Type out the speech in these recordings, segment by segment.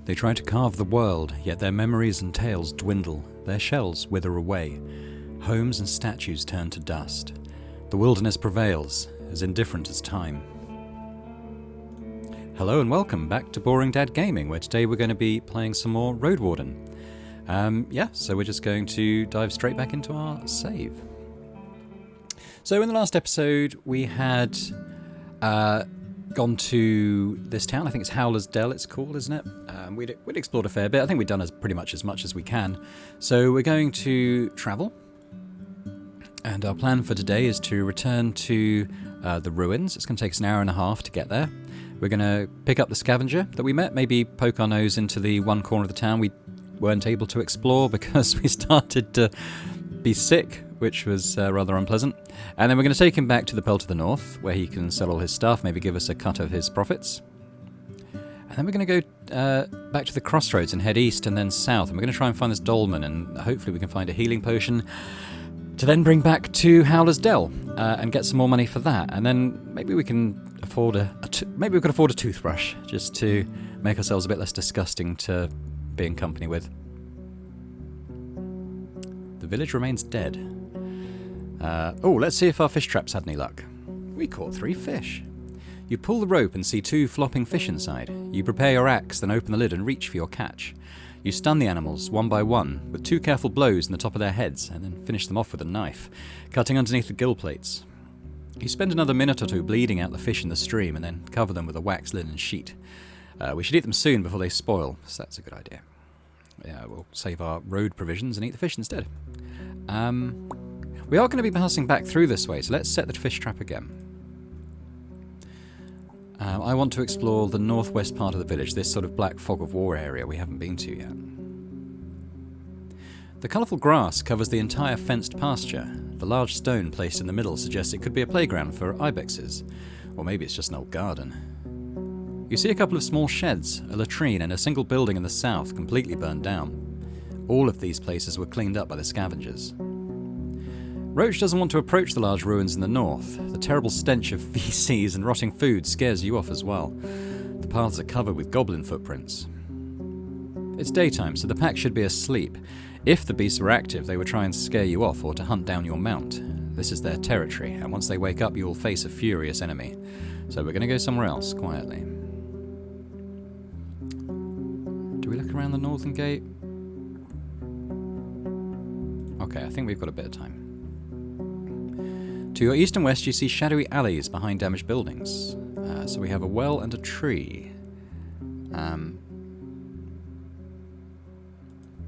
They try to carve the world, yet their memories and tales dwindle. Their shells wither away. Homes and statues turn to dust. The wilderness prevails, as indifferent as time. Hello and welcome back to Boring Dad Gaming, where today we're going to be playing some more Roadwarden. So we're just going to dive straight back into our save. So in the last episode we had gone to this town. I think it's Howler's Dell it's called, isn't it? We'd explored a fair bit. I think we'd done pretty much as much as we can. So we're going to travel. And our plan for today is to return to the ruins. It's going to take us an hour and a half to get there. We're going to pick up the scavenger that we met, maybe poke our nose into the one corner of the town we weren't able to explore because we started to be sick, which was rather unpleasant. And then we're going to take him back to the Pearl to the North, where he can sell all his stuff, maybe give us a cut of his profits. And then we're going to go back to the crossroads and head east and then south. And we're going to try and find this dolmen, and hopefully we can find a healing potion to then bring back to Howler's Dell and get some more money for that. And then maybe we can afford maybe we could afford a toothbrush just to make ourselves a bit less disgusting to be in company with. The village remains dead. Let's see if our fish traps had any luck. We caught 3 fish. You pull the rope and see 2 flopping fish inside. You prepare your axe, then open the lid and reach for your catch. You stun the animals one by one with 2 careful blows in the top of their heads, and then finish them off with a knife, cutting underneath the gill plates. You spend another minute or 2 bleeding out the fish in the stream, and then cover them with a wax linen sheet. We should eat them soon before they spoil, so that's a good idea. Yeah, we'll save our road provisions and eat the fish instead. We are going to be passing back through this way, so let's set the fish trap again. I want to explore the northwest part of the village, this sort of black fog of war area we haven't been to yet. The colourful grass covers the entire fenced pasture. The large stone placed in the middle suggests it could be a playground for ibexes, or maybe it's just an old garden. You see a couple of small sheds, a latrine, and a single building in the south completely burned down. All of these places were cleaned up by the scavengers. Roach doesn't want to approach the large ruins in the north. The terrible stench of feces and rotting food scares you off as well. The paths are covered with goblin footprints. It's daytime, so the pack should be asleep. If the beasts were active, they would try and scare you off or to hunt down your mount. This is their territory, and once they wake up, you will face a furious enemy. So we're going to go somewhere else, quietly. Do we look around the northern gate? Okay, I think we've got a bit of time. To your east and west, you see shadowy alleys behind damaged buildings. So we have a well and a tree.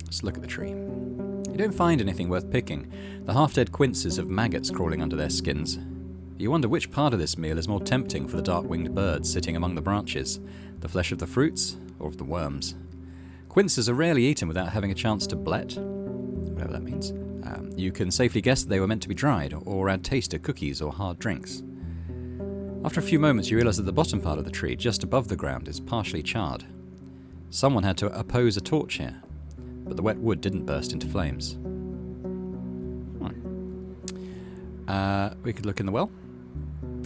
Let's look at the tree. You don't find anything worth picking. The half-dead quinces have maggots crawling under their skins. You wonder which part of this meal is more tempting for the dark-winged birds sitting among the branches, the flesh of the fruits or of the worms. Quinces are rarely eaten without having a chance to blet, whatever that means. You can safely guess that they were meant to be dried, or add taste to cookies or hard drinks. After a few moments, you realise that the bottom part of the tree, just above the ground, is partially charred. Someone had to oppose a torch here, but the wet wood didn't burst into flames. We could look in the well.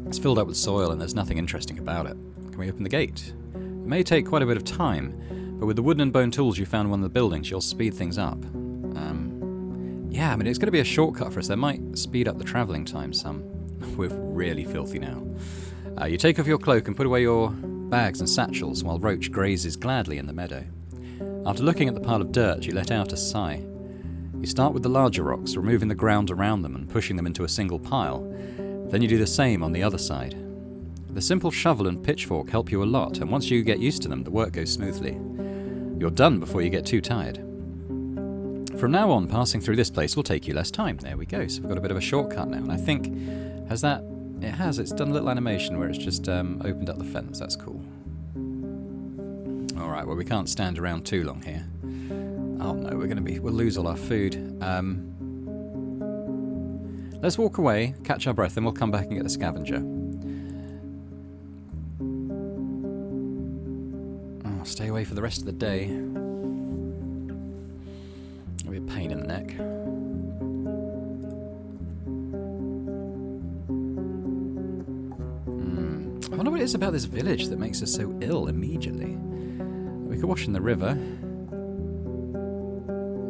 It's filled up with soil and there's nothing interesting about it. Can we open the gate? It may take quite a bit of time, but with the wooden and bone tools you found in one of the buildings, you'll speed things up. It's going to be a shortcut for us. That might speed up the travelling time some. We're really filthy now. You take off your cloak and put away your bags and satchels while Roach grazes gladly in the meadow. After looking at the pile of dirt, you let out a sigh. You start with the larger rocks, removing the ground around them and pushing them into a single pile. Then you do the same on the other side. The simple shovel and pitchfork help you a lot, and once you get used to them, the work goes smoothly. You're done before you get too tired. From now on, passing through this place will take you less time. There we go. So we've got a bit of a shortcut now. And I think, it has. It's done a little animation where it's just opened up the fence. That's cool. Alright, well we can't stand around too long here. Oh no, we'll lose all our food. Let's walk away, catch our breath, then we'll come back and get the scavenger. Oh, stay away for the rest of the day. It'll be a pain in the neck. I wonder what it is about this village that makes us so ill immediately. We could wash in the river.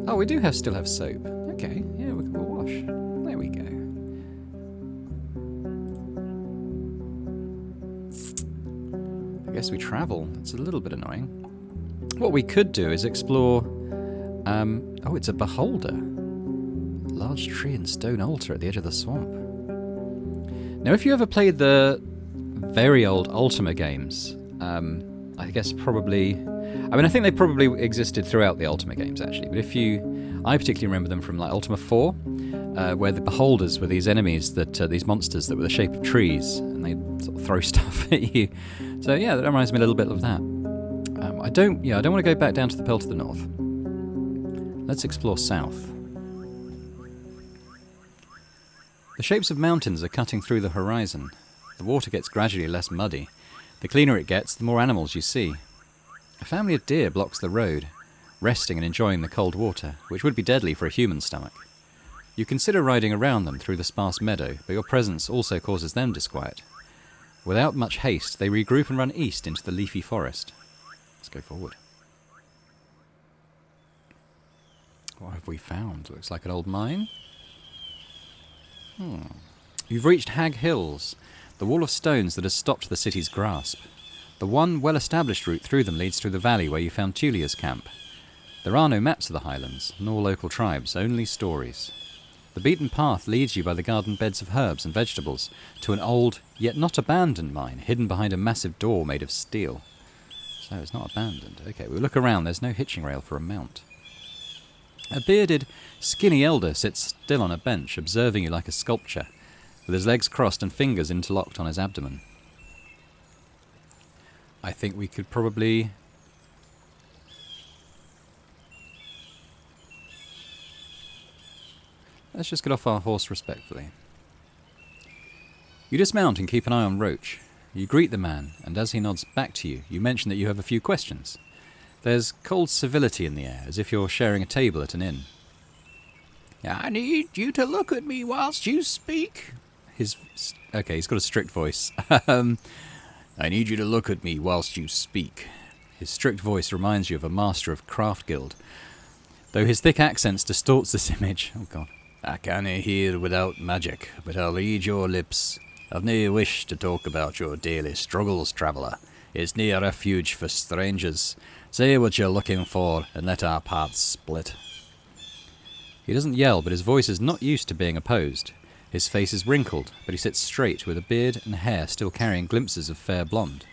Oh, we do still have soap. Okay, yeah, we'll wash. There we go. I guess we travel. That's a little bit annoying. What we could do is explore... oh, it's a beholder. Large tree and stone altar at the edge of the swamp. Now, if you ever played the very old Ultima games, I guess probably... I mean, I think they probably existed throughout the Ultima games, actually. But if you... I particularly remember them from like Ultima 4, where the beholders were these enemies, these monsters that were the shape of trees, and they sort of throw stuff at you. So yeah, that reminds me a little bit of that. I don't want to go back down to the Pearl to the north. Let's explore south. The shapes of mountains are cutting through the horizon. The water gets gradually less muddy. The cleaner it gets, the more animals you see. A family of deer blocks the road, resting and enjoying the cold water, which would be deadly for a human stomach. You consider riding around them through the sparse meadow, but your presence also causes them disquiet. Without much haste, they regroup and run east into the leafy forest. Let's go forward. What have we found? Looks like an old mine. You've reached Hag Hills, the wall of stones that has stopped the city's grasp. The one well-established route through them leads through the valley where you found Tulia's camp. There are no maps of the highlands, nor local tribes, only stories. The beaten path leads you by the garden beds of herbs and vegetables to an old, yet not abandoned mine, hidden behind a massive door made of steel. So it's not abandoned. Okay, we look around, there's no hitching rail for a mount. A bearded, skinny elder sits still on a bench, observing you like a sculpture, with his legs crossed and fingers interlocked on his abdomen. I think we could probably... Let's just get off our horse respectfully. You dismount and keep an eye on Roach. You greet the man, and as he nods back to you, you mention that you have a few questions. There's cold civility in the air, as if you're sharing a table at an inn. I need you to look at me whilst you speak. Okay, he's got a strict voice. I need you to look at me whilst you speak. His strict voice reminds you of a master of craft guild, though his thick accents distorts this image. Oh God. I canna hear without magic, but I'll read your lips. I've nae wish to talk about your daily struggles, traveller. It's nae a refuge for strangers. Say what you're looking for, and let our paths split. He doesn't yell, but his voice is not used to being opposed. His face is wrinkled, but he sits straight, with a beard and hair still carrying glimpses of fair blonde.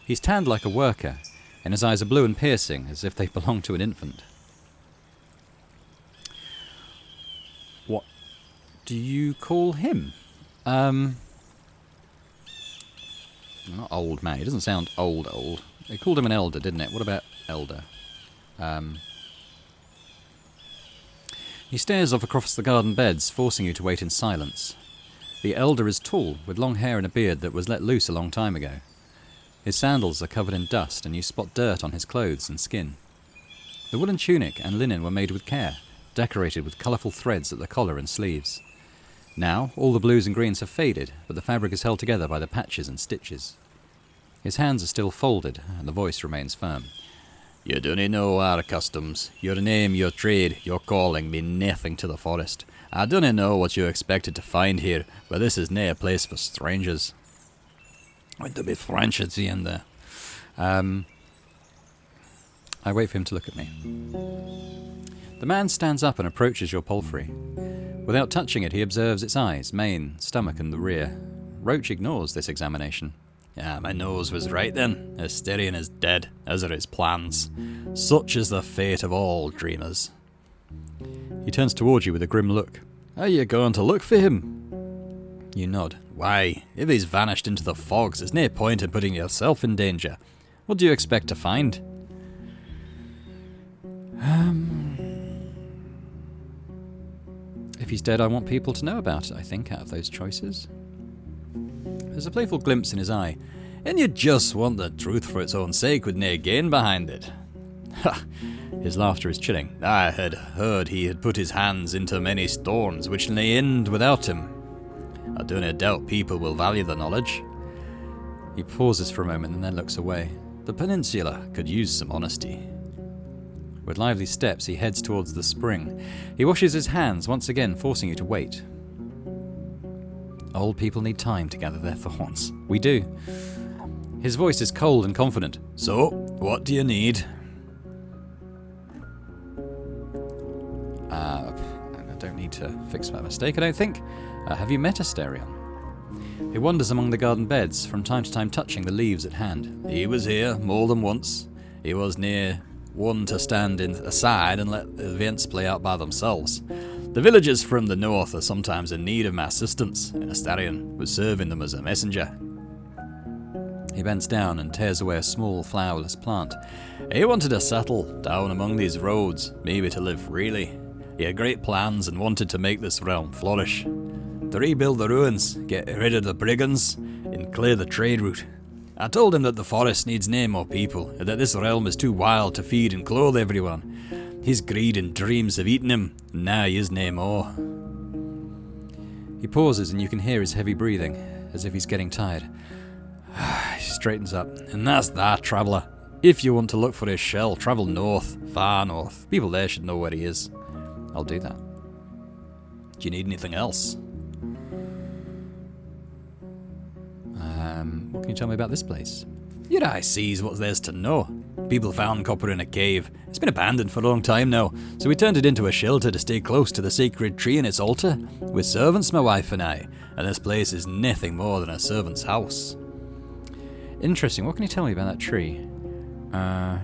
He's tanned like a worker, and his eyes are blue and piercing, as if they belong to an infant. What do you call him? Not old man. He doesn't sound old. They called him an elder, didn't it? What about elder? He stares off across the garden beds, forcing you to wait in silence. The elder is tall, with long hair and a beard that was let loose a long time ago. His sandals are covered in dust, and you spot dirt on his clothes and skin. The woolen tunic and linen were made with care, decorated with colourful threads at the collar and sleeves. Now, all the blues and greens have faded, but the fabric is held together by the patches and stitches. His hands are still folded, and the voice remains firm. You dunna know our customs. Your name, your trade, your calling mean nothing to the forest. I dunna know what you expected to find here, but this is nae a place for strangers. Want to be French at the end there. I wait for him to look at me. The man stands up and approaches your palfrey. Without touching it, he observes its eyes, mane, stomach, and the rear. Roach ignores this examination. My nose was right then. Asterion is dead, as are his plans. Such is the fate of all dreamers. He turns towards you with a grim look. Are you going to look for him? You nod. Why, if he's vanished into the fogs, there's no point in putting yourself in danger. What do you expect to find? If he's dead, I want people to know about it, I think, out of those choices. There's a playful glimpse in his eye. And you just want the truth for its own sake with nae gain behind it. Ha! His laughter is chilling. I had heard he had put his hands into many storms which lay end without him. I do not doubt people will value the knowledge. He pauses for a moment and then looks away. The peninsula could use some honesty. With lively steps, he heads towards the spring. He washes his hands, once again forcing you to wait. Old people need time to gather their thoughts. We do. His voice is cold and confident. So, what do you need? I don't need to fix my mistake, I don't think. Have you met Asterion? He wanders among the garden beds, from time to time touching the leaves at hand. He was here more than once. He was near one to stand aside and let the events play out by themselves. The villagers from the north are sometimes in need of my assistance, and Asterion was serving them as a messenger. He bends down and tears away a small flowerless plant. He wanted to settle down among these roads, maybe to live freely. He had great plans and wanted to make this realm flourish. To rebuild the ruins, get rid of the brigands, and clear the trade route. I told him that the forest needs no more people, and that this realm is too wild to feed and clothe everyone. His greed and dreams have eaten him, and now he is no more. He pauses and you can hear his heavy breathing, as if he's getting tired. He straightens up. And that's that, traveller. If you want to look for his shell, travel north, far north. People there should know where he is. I'll do that. Do you need anything else? What can you tell me about this place? Your eye sees what there's to know. People found copper in a cave. It's been abandoned for a long time now, so we turned it into a shelter to stay close to the sacred tree and its altar. We're servants, my wife and I, and this place is nothing more than a servant's house. Interesting. What can you tell me about that tree? Yeah.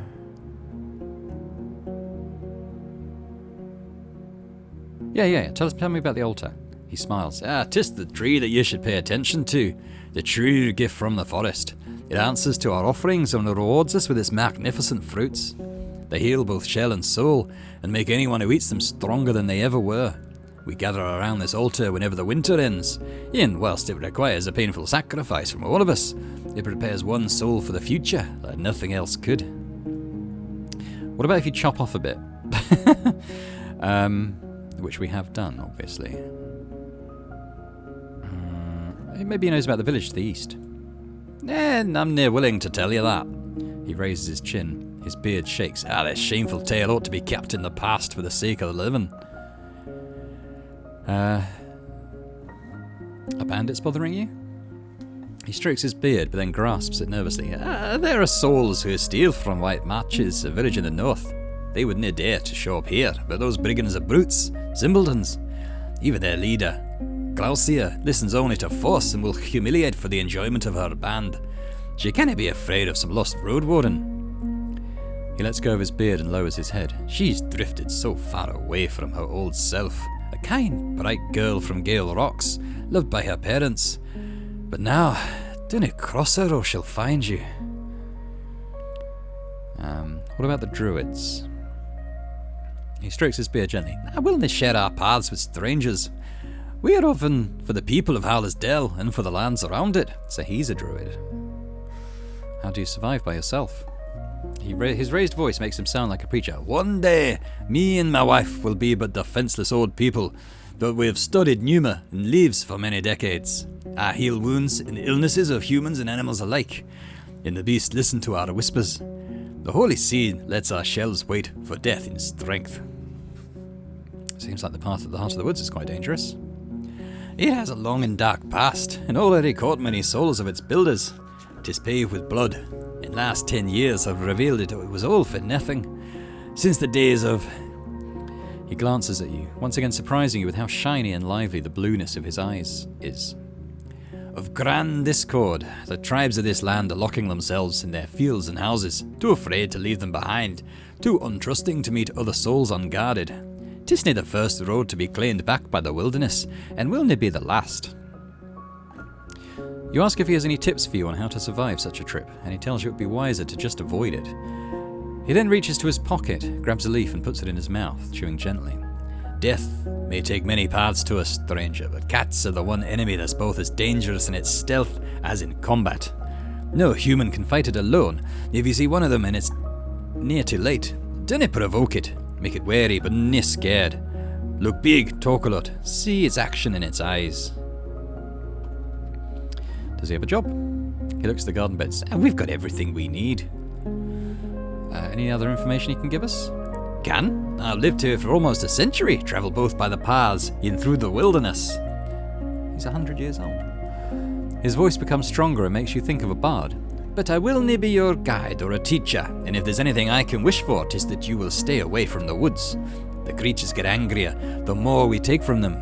Tell me about the altar. He smiles. 'Tis the tree that you should pay attention to. The true gift from the forest. It answers to our offerings and rewards us with its magnificent fruits. They heal both shell and soul, and make anyone who eats them stronger than they ever were. We gather around this altar whenever the winter ends, and whilst it requires a painful sacrifice from all of us, it prepares one's soul for the future like nothing else could. What about if you chop off a bit? Which we have done, obviously. Maybe he knows about the village to the east. I'm near willing to tell you that. He raises his chin. His beard shakes. This shameful tale ought to be kept in the past for the sake of the living. Are bandits bothering you? He strokes his beard, but then grasps it nervously. There are souls who steal from White Matches, a village in the north. They would not dare to show up here, but those brigands are brutes, simpletons. Even their leader, Glaucia, listens only to force and will humiliate for the enjoyment of her band. She cannot be afraid of some lost Roadwarden. He lets go of his beard and lowers his head. She's drifted so far away from her old self. A kind, bright girl from Gale Rocks, loved by her parents. But now, dinna cross her or she'll find you. What about the druids? He strokes his beard gently. I will not share our paths with strangers. We are often for the people of Howler's Dell and for the lands around it, so he's a druid. How do you survive by yourself? His raised voice makes him sound like a preacher. One day, me and my wife will be but defenseless old people, but we have studied Numa and leaves for many decades. I heal wounds and illnesses of humans and animals alike, and the beast listen to our whispers. The holy seed lets our shells wait for death in strength. Seems like the path at the heart of the woods is quite dangerous. It has a long and dark past, and already caught many souls of its builders. 'Tis paved with blood, and last 10 years have revealed it was all for nothing. Since the days of... He glances at you, once again surprising you with how shiny and lively the blueness of his eyes is. Of grand discord, the tribes of this land are locking themselves in their fields and houses, too afraid to leave them behind, too untrusting to meet other souls unguarded. 'Tis nae the first road to be claimed back by the wilderness, and will nae be the last. You ask if he has any tips for you on how to survive such a trip, and he tells you it would be wiser to just avoid it. He then reaches to his pocket, grabs a leaf and puts it in his mouth, chewing gently. Death may take many paths to a stranger, but cats are the one enemy that's both as dangerous in its stealth as in combat. No human can fight it alone. If you see one of them and it's near too late, dinna provoke it. Make it wary, but nae scared. Look big, talk a lot. See its action in its eyes. Does he have a job? He looks at the garden beds. We've got everything we need. Any other information you can give us? Can? I've lived here for almost a century, travelled both by the paths and through the wilderness. He's 100 years old. His voice becomes stronger and makes you think of a bard. But I will nae be your guide or a teacher, and if there's anything I can wish for, 'tis that you will stay away from the woods. The creatures get angrier the more we take from them.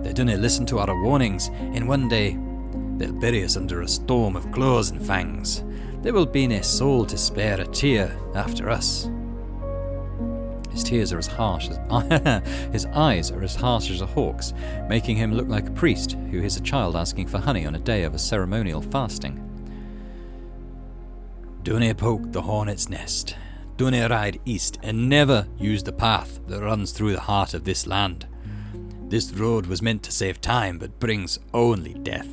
They do not listen to our warnings, and one day they'll bury us under a storm of claws and fangs. There will be nae soul to spare a tear after us. His tears are as harsh as his eyes are as harsh as a hawk's, making him look like a priest who hears a child asking for honey on a day of a ceremonial fasting. Do nae poke the hornet's nest. Do nae ride east, and never use the path that runs through the heart of this land. This road was meant to save time, but brings only death.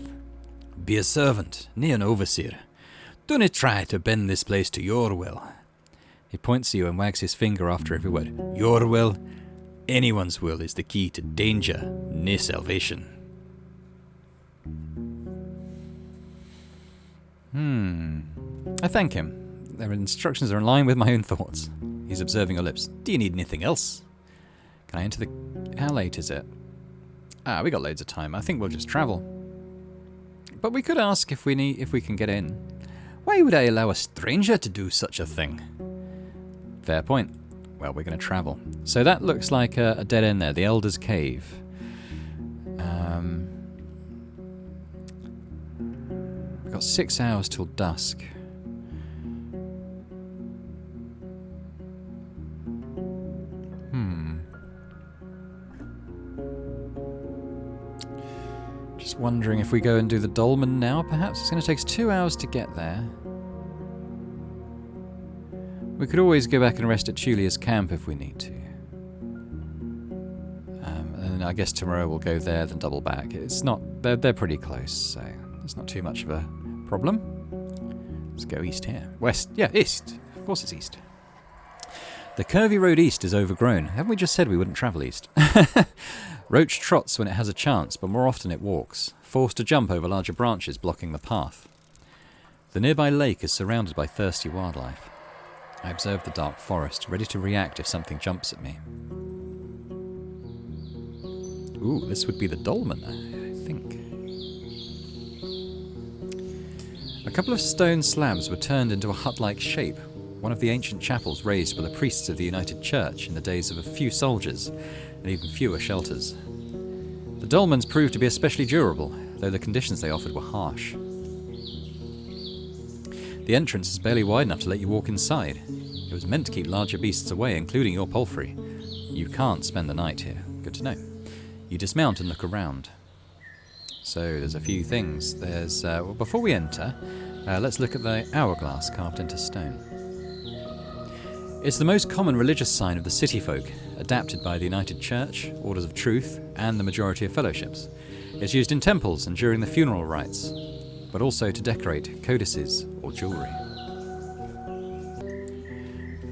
Be a servant, nae an overseer. Do nae try to bend this place to your will. He points to you and wags his finger after every word. Your will, anyone's will, is the key to danger, nae salvation. I thank him. Their instructions are in line with my own thoughts. He's observing your lips. Do you need anything else? Can I enter the... How late is it? We got loads of time. I think we'll just travel. But we could ask if we can get in. Why would I allow a stranger to do such a thing? Fair point. Well, we're going to travel. So that looks like a dead end there. The Elder's Cave. We've got 6 hours till dusk. Just wondering if we go and do the dolmen now, perhaps. It's going to take us 2 hours to get there. We could always go back and rest at Julia's camp if we need to. And I guess tomorrow we'll go there, then double back. It's not... They're pretty close, so it's not too much of a problem. Let's go east here. West. Yeah, east. Of course it's east. The curvy road east is overgrown. Haven't we just said we wouldn't travel east? Roach trots when it has a chance, but more often it walks, forced to jump over larger branches blocking the path. The nearby lake is surrounded by thirsty wildlife. I observe the dark forest, ready to react if something jumps at me. Ooh, this would be the dolmen, I think. A couple of stone slabs were turned into a hut-like shape, one of the ancient chapels raised by the priests of the United Church in the days of a few soldiers and even fewer shelters. The dolmens proved to be especially durable, though the conditions they offered were harsh. The entrance is barely wide enough to let you walk inside. It was meant to keep larger beasts away, including your palfrey. You can't spend the night here. Good to know. You dismount and look around. So there's a few things. There's well, before we enter, let's look at the hourglass carved into stone. It's the most common religious sign of the city folk, adapted by the United Church, Orders of Truth, and the majority of fellowships. It's used in temples and during the funeral rites, but also to decorate codices or jewellery.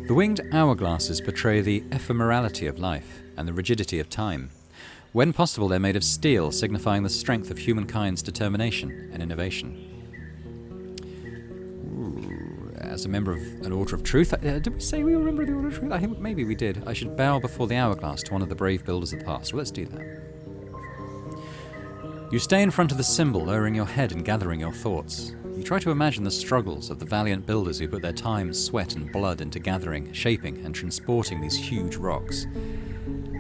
The winged hourglasses portray the ephemerality of life and the rigidity of time. When possible, they're made of steel, signifying the strength of humankind's determination and innovation. As a member of an Order of Truth, did we say we were a member of the Order of Truth? I think maybe we did. I should bow before the hourglass to one of the brave builders of the past. Well, let's do that. You stay in front of the symbol, lowering your head and gathering your thoughts. You try to imagine the struggles of the valiant builders who put their time, sweat and blood into gathering, shaping and transporting these huge rocks.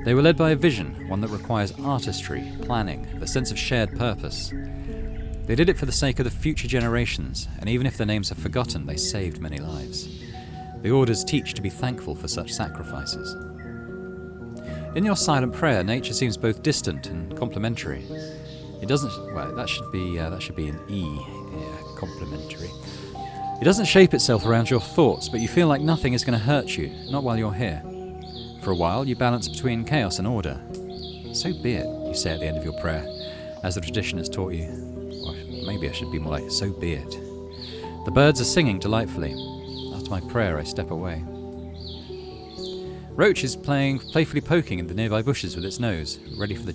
They were led by a vision, one that requires artistry, planning, the sense of shared purpose. They did it for the sake of the future generations, and even if their names are forgotten, they saved many lives. The orders teach to be thankful for such sacrifices. In your silent prayer, nature seems both distant and complementary. It doesn't... well, that should be an E, complementary. It doesn't shape itself around your thoughts, but you feel like nothing is going to hurt you, not while you're here. For a while, you balance between chaos and order. So be it, you say at the end of your prayer, as the tradition has taught you. Or maybe I should be more like, so be it. The birds are singing delightfully. After my prayer, I step away. Roach is playfully poking in the nearby bushes with its nose, ready for the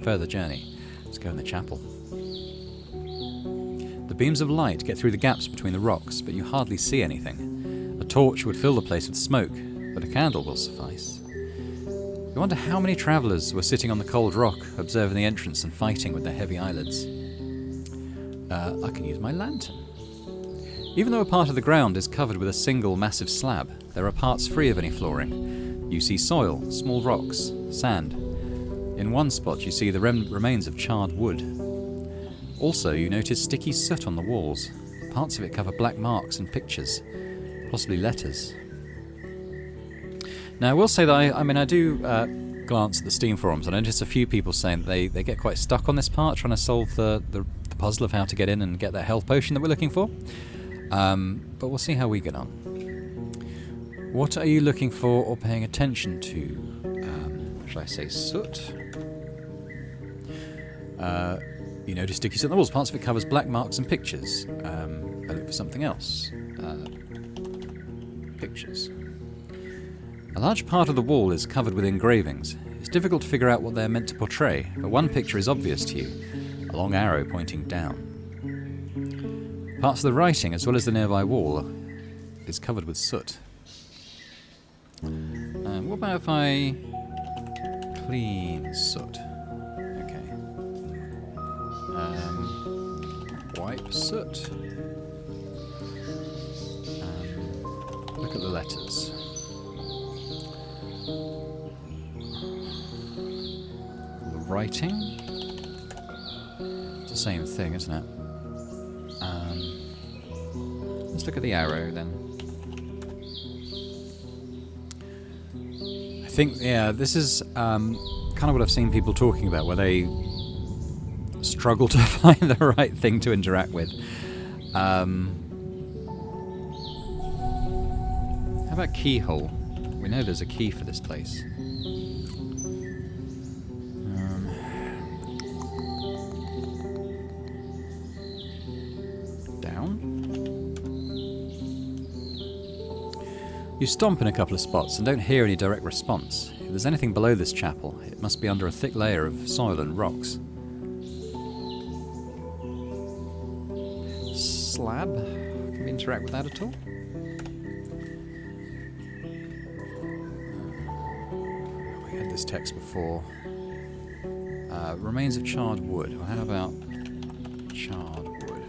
further journey. Let's go in the chapel. The beams of light get through the gaps between the rocks, but you hardly see anything. A torch would fill the place with smoke, but a candle will suffice. You wonder how many travellers were sitting on the cold rock, observing the entrance and fighting with their heavy eyelids. I can use my lantern. Even though a part of the ground is covered with a single massive slab, there are parts free of any flooring. You see soil, small rocks, sand. In one spot you see the remains of charred wood. Also, you notice sticky soot on the walls. Parts of it cover black marks and pictures, possibly letters. Now, I will say that I do glance at the Steam forums. I notice a few people saying that they get quite stuck on this part, trying to solve the puzzle of how to get in and get that health potion that we're looking for. But we'll see how we get on. What are you looking for or paying attention to? Should I say soot? You notice sticky soot on the walls. Parts of it covers black marks and pictures. I look for something else. Pictures. A large part of the wall is covered with engravings. It's difficult to figure out what they're meant to portray, but one picture is obvious to you, a long arrow pointing down. Parts of the writing, as well as the nearby wall, is covered with soot. What about if I clean soot? Okay. Wipe soot. Look at the letters. The writing. It's the same thing, isn't it? Let's look at the arrow then. I think, yeah, this is kind of what I've seen people talking about, where they struggle to find the right thing to interact with. How about keyhole? We know there's a key for this place. Down. You stomp in a couple of spots and don't hear any direct response. If there's anything below this chapel, it must be under a thick layer of soil and rocks. Slab? Can we interact with that at all? We had this text before. Remains of charred wood. Well, how about charred wood?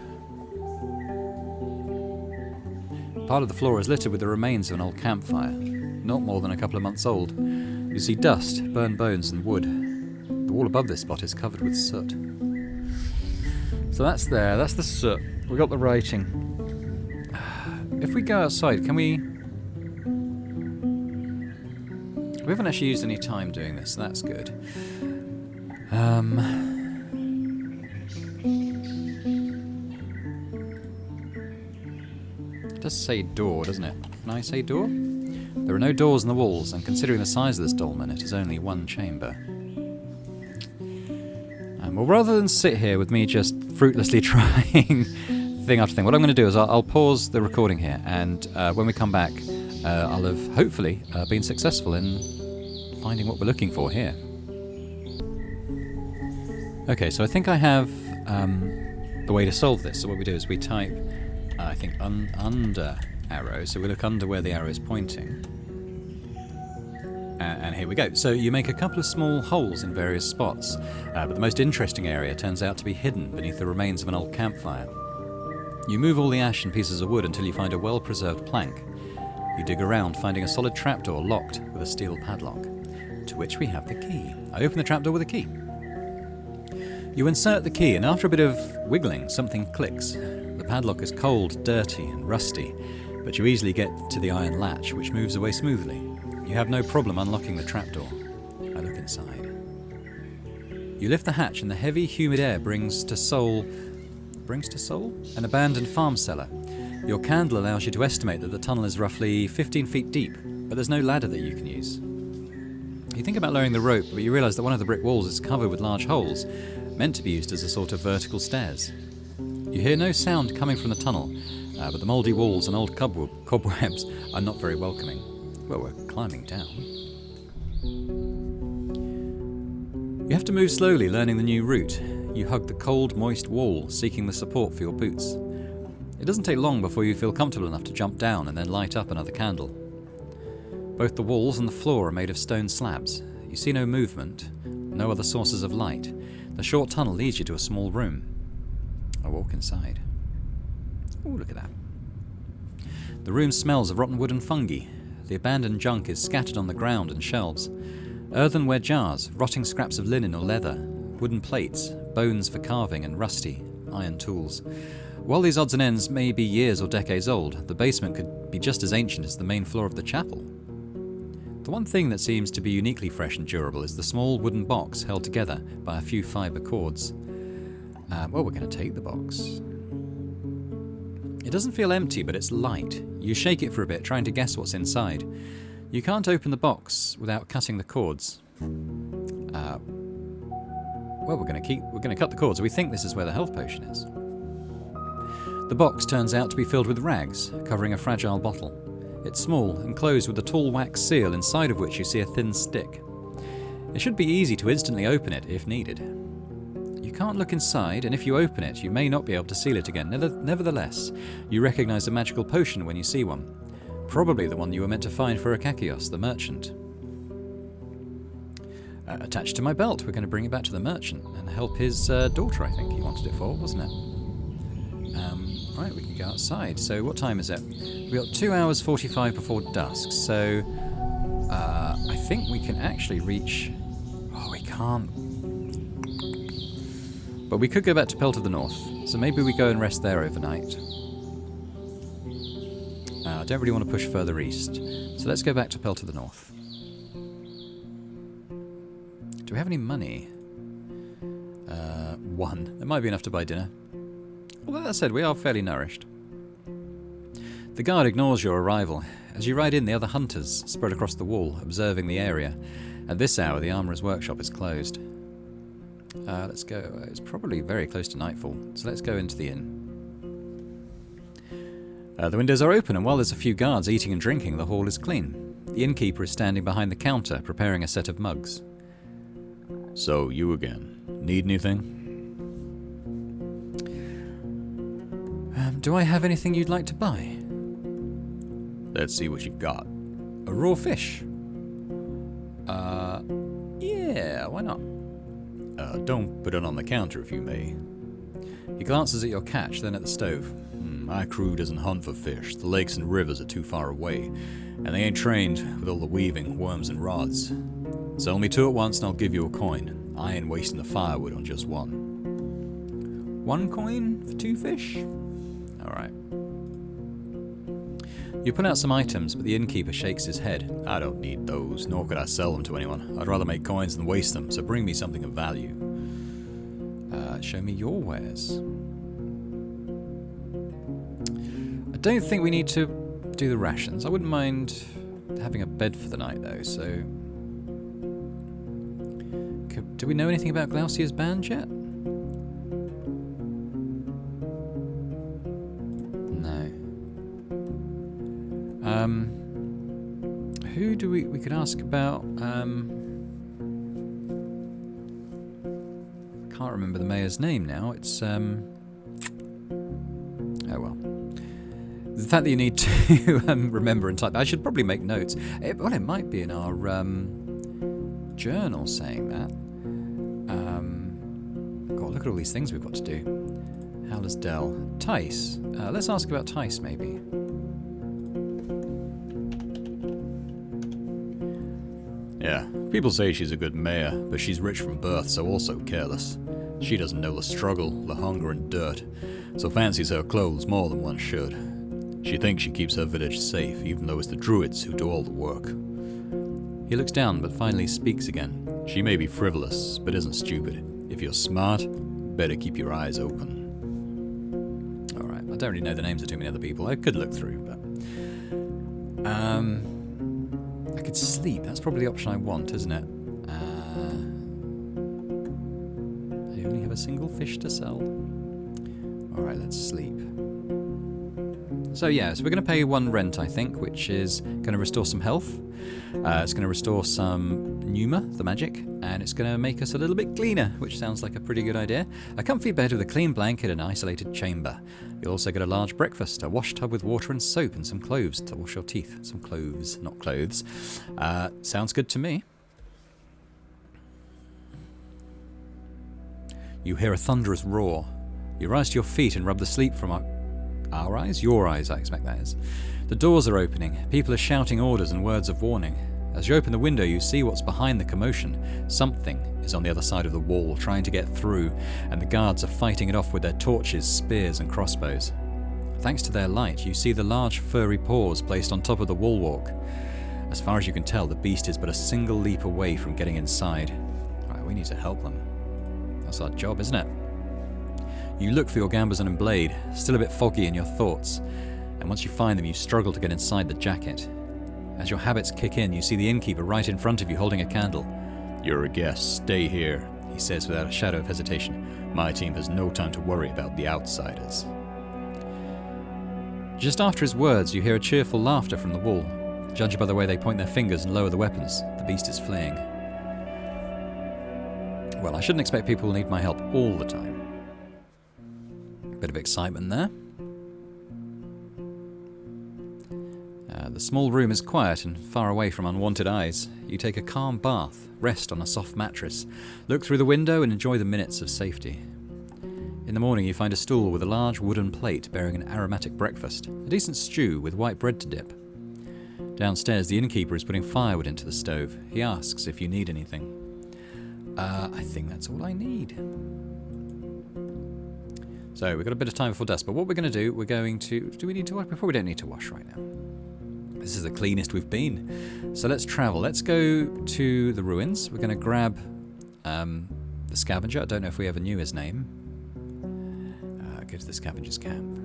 Part of the floor is littered with the remains of an old campfire, not more than a couple of months old. You see dust, burned bones and wood. The wall above this spot is covered with soot. So that's there, that's the soot. We got the writing. If we go outside, can we... We haven't actually used any time doing this, so that's good. It does say door, doesn't it? Can I say door? There are no doors in the walls, and considering the size of this dolmen, it is only one chamber. Well, rather than sit here with me just fruitlessly trying thing after thing, what I'm going to do is I'll pause the recording here, and when we come back, I'll have hopefully been successful in finding what we're looking for here. Okay, so I think I have the way to solve this. So what we do is we type, I think, under arrow. So we look under where the arrow is pointing. And here we go. So you make a couple of small holes in various spots, but the most interesting area turns out to be hidden beneath the remains of an old campfire. You move all the ash and pieces of wood until you find a well-preserved plank. You dig around, finding a solid trapdoor locked with a steel padlock, to which we have the key. I open the trapdoor with a key. You insert the key, and after a bit of wiggling, something clicks. The padlock is cold, dirty, and rusty, but you easily get to the iron latch, which moves away smoothly. You have no problem unlocking the trapdoor. I look inside. You lift the hatch, and the heavy, humid air brings to soul an abandoned farm cellar. Your candle allows you to estimate that the tunnel is roughly 15 feet deep, but there's no ladder that you can use. You think about lowering the rope, but you realise that one of the brick walls is covered with large holes, meant to be used as a sort of vertical stairs. You hear no sound coming from the tunnel, but the mouldy walls and old cobwebs are not very welcoming. Well, we're climbing down. You have to move slowly, learning the new route. You hug the cold, moist wall, seeking the support for your boots. It doesn't take long before you feel comfortable enough to jump down and then light up another candle. Both the walls and the floor are made of stone slabs. You see no movement, no other sources of light. The short tunnel leads you to a small room. I walk inside. Oh, look at that. The room smells of rotten wood and fungi. The abandoned junk is scattered on the ground and shelves. Earthenware jars, rotting scraps of linen or leather, wooden plates, bones for carving and rusty iron tools. While these odds and ends may be years or decades old, the basement could be just as ancient as the main floor of the chapel. The one thing that seems to be uniquely fresh and durable is the small wooden box held together by a few fibre cords. Well, we're going to take the box. It doesn't feel empty, but it's light. You shake it for a bit, trying to guess what's inside. You can't open the box without cutting the cords. Well, we're going to cut the cords. We think this is where the health potion is. The box turns out to be filled with rags, covering a fragile bottle. It's small and closed with a tall wax seal, inside of which you see a thin stick. It should be easy to instantly open it if needed. You can't look inside, and if you open it, you may not be able to seal it again. Nevertheless, you recognise a magical potion when you see one. Probably the one you were meant to find for Akakios, the merchant. Attached to my belt, we're going to bring it back to the merchant and help his daughter, I think he wanted it for, wasn't it? Right, we can go outside. So what time is it? We've got 2 hours 45 before dusk, so I think we can actually reach... Oh, we can't. But we could go back to Pelt of the North, so maybe we go and rest there overnight. I don't really want to push further east, so let's go back to Pelt of the North. Do we have any money? 1. That might be enough to buy dinner. Although that said, we are fairly nourished. The guard ignores your arrival. As you ride in, the other hunters spread across the wall, observing the area. At this hour, the armourer's workshop is closed. Let's go. It's probably very close to nightfall, so let's go into the inn. The windows are open, and while there's a few guards eating and drinking, the hall is clean. The innkeeper is standing behind the counter, preparing a set of mugs. So, you again. Need anything? Do I have anything you'd like to buy? Let's see what you've got. A raw fish? Yeah, why not? Don't put it on the counter if you may. He glances at your catch, then at the stove. My crew doesn't hunt for fish. The lakes and rivers are too far away, and they ain't trained with all the weaving, worms and rods. Sell me 2 at once and I'll give you a coin. I ain't wasting the firewood on just 1. 1 coin for 2 fish? Alright. You pull out some items, but the innkeeper shakes his head. I don't need those, nor could I sell them to anyone. I'd rather make coins than waste them, so bring me something of value. Show me your wares. I don't think we need to do the rations. I wouldn't mind having a bed for the night, though, so... Do we know anything about Glausier's band yet? No. Who do we could ask about? Can't remember the mayor's name now. It's oh well. The fact that you need to remember and type. I should probably make notes. It might be in our journal saying that. God, look at all these things we've got to do. Howler's Dell. Tice. Let's ask about Tice, maybe. Yeah, people say she's a good mayor, but she's rich from birth, so also careless. She doesn't know the struggle, the hunger and dirt, so fancies her clothes more than one should. She thinks she keeps her village safe, even though it's the druids who do all the work. He looks down, but finally speaks again. She may be frivolous, but isn't stupid. If you're smart, better keep your eyes open. Alright, I don't really know the names of too many other people. I could look through, but... I could sleep. That's probably the option I want, isn't it? I only have a single fish to sell. Alright, let's sleep. So yeah, so we're going to pay 1 rent, I think, which is going to restore some health. It's going to restore some pneuma, the magic, and it's going to make us a little bit cleaner, which sounds like a pretty good idea. A comfy bed with a clean blanket and an isolated chamber. You'll also get a large breakfast, a wash tub with water and soap, and some cloves to wash your teeth. Some cloves, not clothes. Sounds good to me. You hear a thunderous roar. You rise to your feet and rub the sleep from our eyes? Your eyes, I expect that is. The doors are opening. People are shouting orders and words of warning. As you open the window, you see what's behind the commotion. Something is on the other side of the wall, trying to get through, and the guards are fighting it off with their torches, spears, and crossbows. Thanks to their light, you see the large furry paws placed on top of the wall walk. As far as you can tell, the beast is but a single leap away from getting inside. Right, we need to help them. That's our job, isn't it? You look for your gambazon and blade, still a bit foggy in your thoughts, and once you find them, you struggle to get inside the jacket. As your habits kick in, you see the innkeeper right in front of you holding a candle. "You're a guest, stay here," he says without a shadow of hesitation. "My team has no time to worry about the outsiders." Just after his words, you hear a cheerful laughter from the wall. Judged by the way they point their fingers and lower the weapons, the beast is fleeing. Well, I shouldn't expect people will need my help all the time. Bit of excitement there. The small room is quiet and far away from unwanted eyes. You take a calm bath, rest on a soft mattress, look through the window and enjoy the minutes of safety. In the morning you find a stool with a large wooden plate bearing an aromatic breakfast, a decent stew with white bread to dip. Downstairs the innkeeper is putting firewood into the stove. He asks if you need anything. I think that's all I need. So we've got a bit of time before dusk, but what we're going to do, we're going to... Do we need to wash? We probably don't need to wash right now. This is the cleanest we've been. So let's travel. Let's go to the ruins. We're going to grab the scavenger. I don't know if we ever knew his name. Go to the scavenger's camp.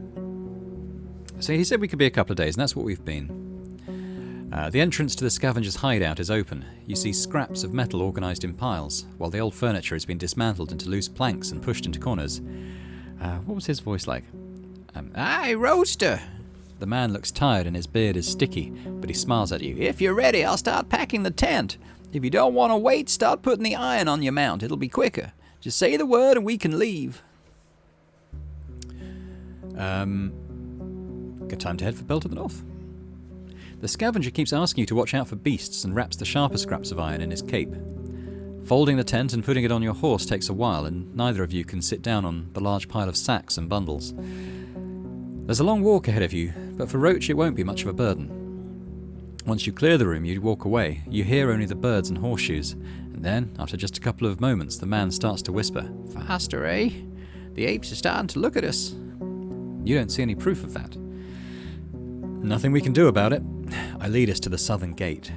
So he said we could be a couple of days, and that's what we've been. The entrance to the scavenger's hideout is open. You see scraps of metal organised in piles, while the old furniture has been dismantled into loose planks and pushed into corners. What was his voice like? Aye, Roadster. The man looks tired and his beard is sticky, but he smiles at you. If you're ready, I'll start packing the tent. If you don't want to wait, start putting the iron on your mount. It'll be quicker. Just say the word and we can leave. Good time to head for Bell to the North. The scavenger keeps asking you to watch out for beasts and wraps the sharper scraps of iron in his cape. Folding the tent and putting it on your horse takes a while, and neither of you can sit down on the large pile of sacks and bundles. There's a long walk ahead of you, but for Roach it won't be much of a burden. Once you clear the room, you walk away. You hear only the birds and horseshoes, and then, after just a couple of moments, the man starts to whisper. Faster, eh? The apes are starting to look at us. You don't see any proof of that. Nothing we can do about it. I lead us to the southern gate.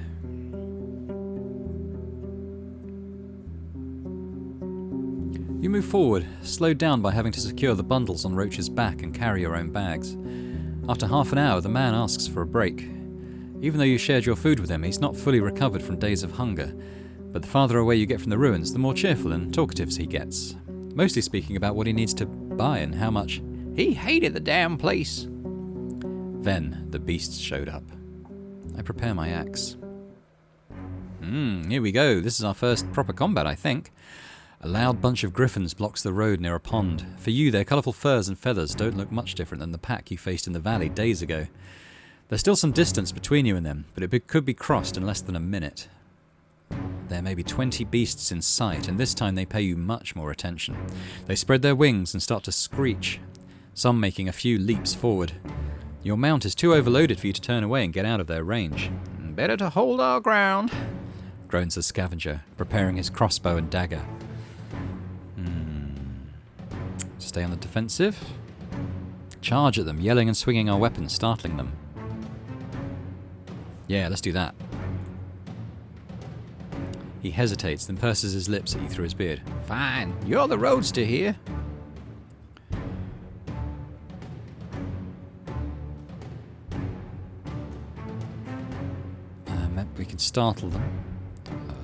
You move forward, slowed down by having to secure the bundles on Roach's back and carry your own bags. After half an hour, the man asks for a break. Even though you shared your food with him, he's not fully recovered from days of hunger, but the farther away you get from the ruins, the more cheerful and talkative he gets, mostly speaking about what he needs to buy and how much. He hated the damn place. Then the beasts showed up. I prepare my axe. Here we go. This is our first proper combat, I think. A loud bunch of griffins blocks the road near a pond. For you, their colourful furs and feathers don't look much different than the pack you faced in the valley days ago. There's still some distance between you and them, but it could be crossed in less than a minute. There may be 20 beasts in sight, and this time they pay you much more attention. They spread their wings and start to screech, some making a few leaps forward. Your mount is too overloaded for you to turn away and get out of their range. Better to hold our ground, groans the scavenger, preparing his crossbow and dagger. Stay on the defensive. Charge at them, yelling and swinging our weapons, startling them. Yeah, let's do that. He hesitates, then purses his lips at you through his beard. Fine, you're the roadster here. We can startle them.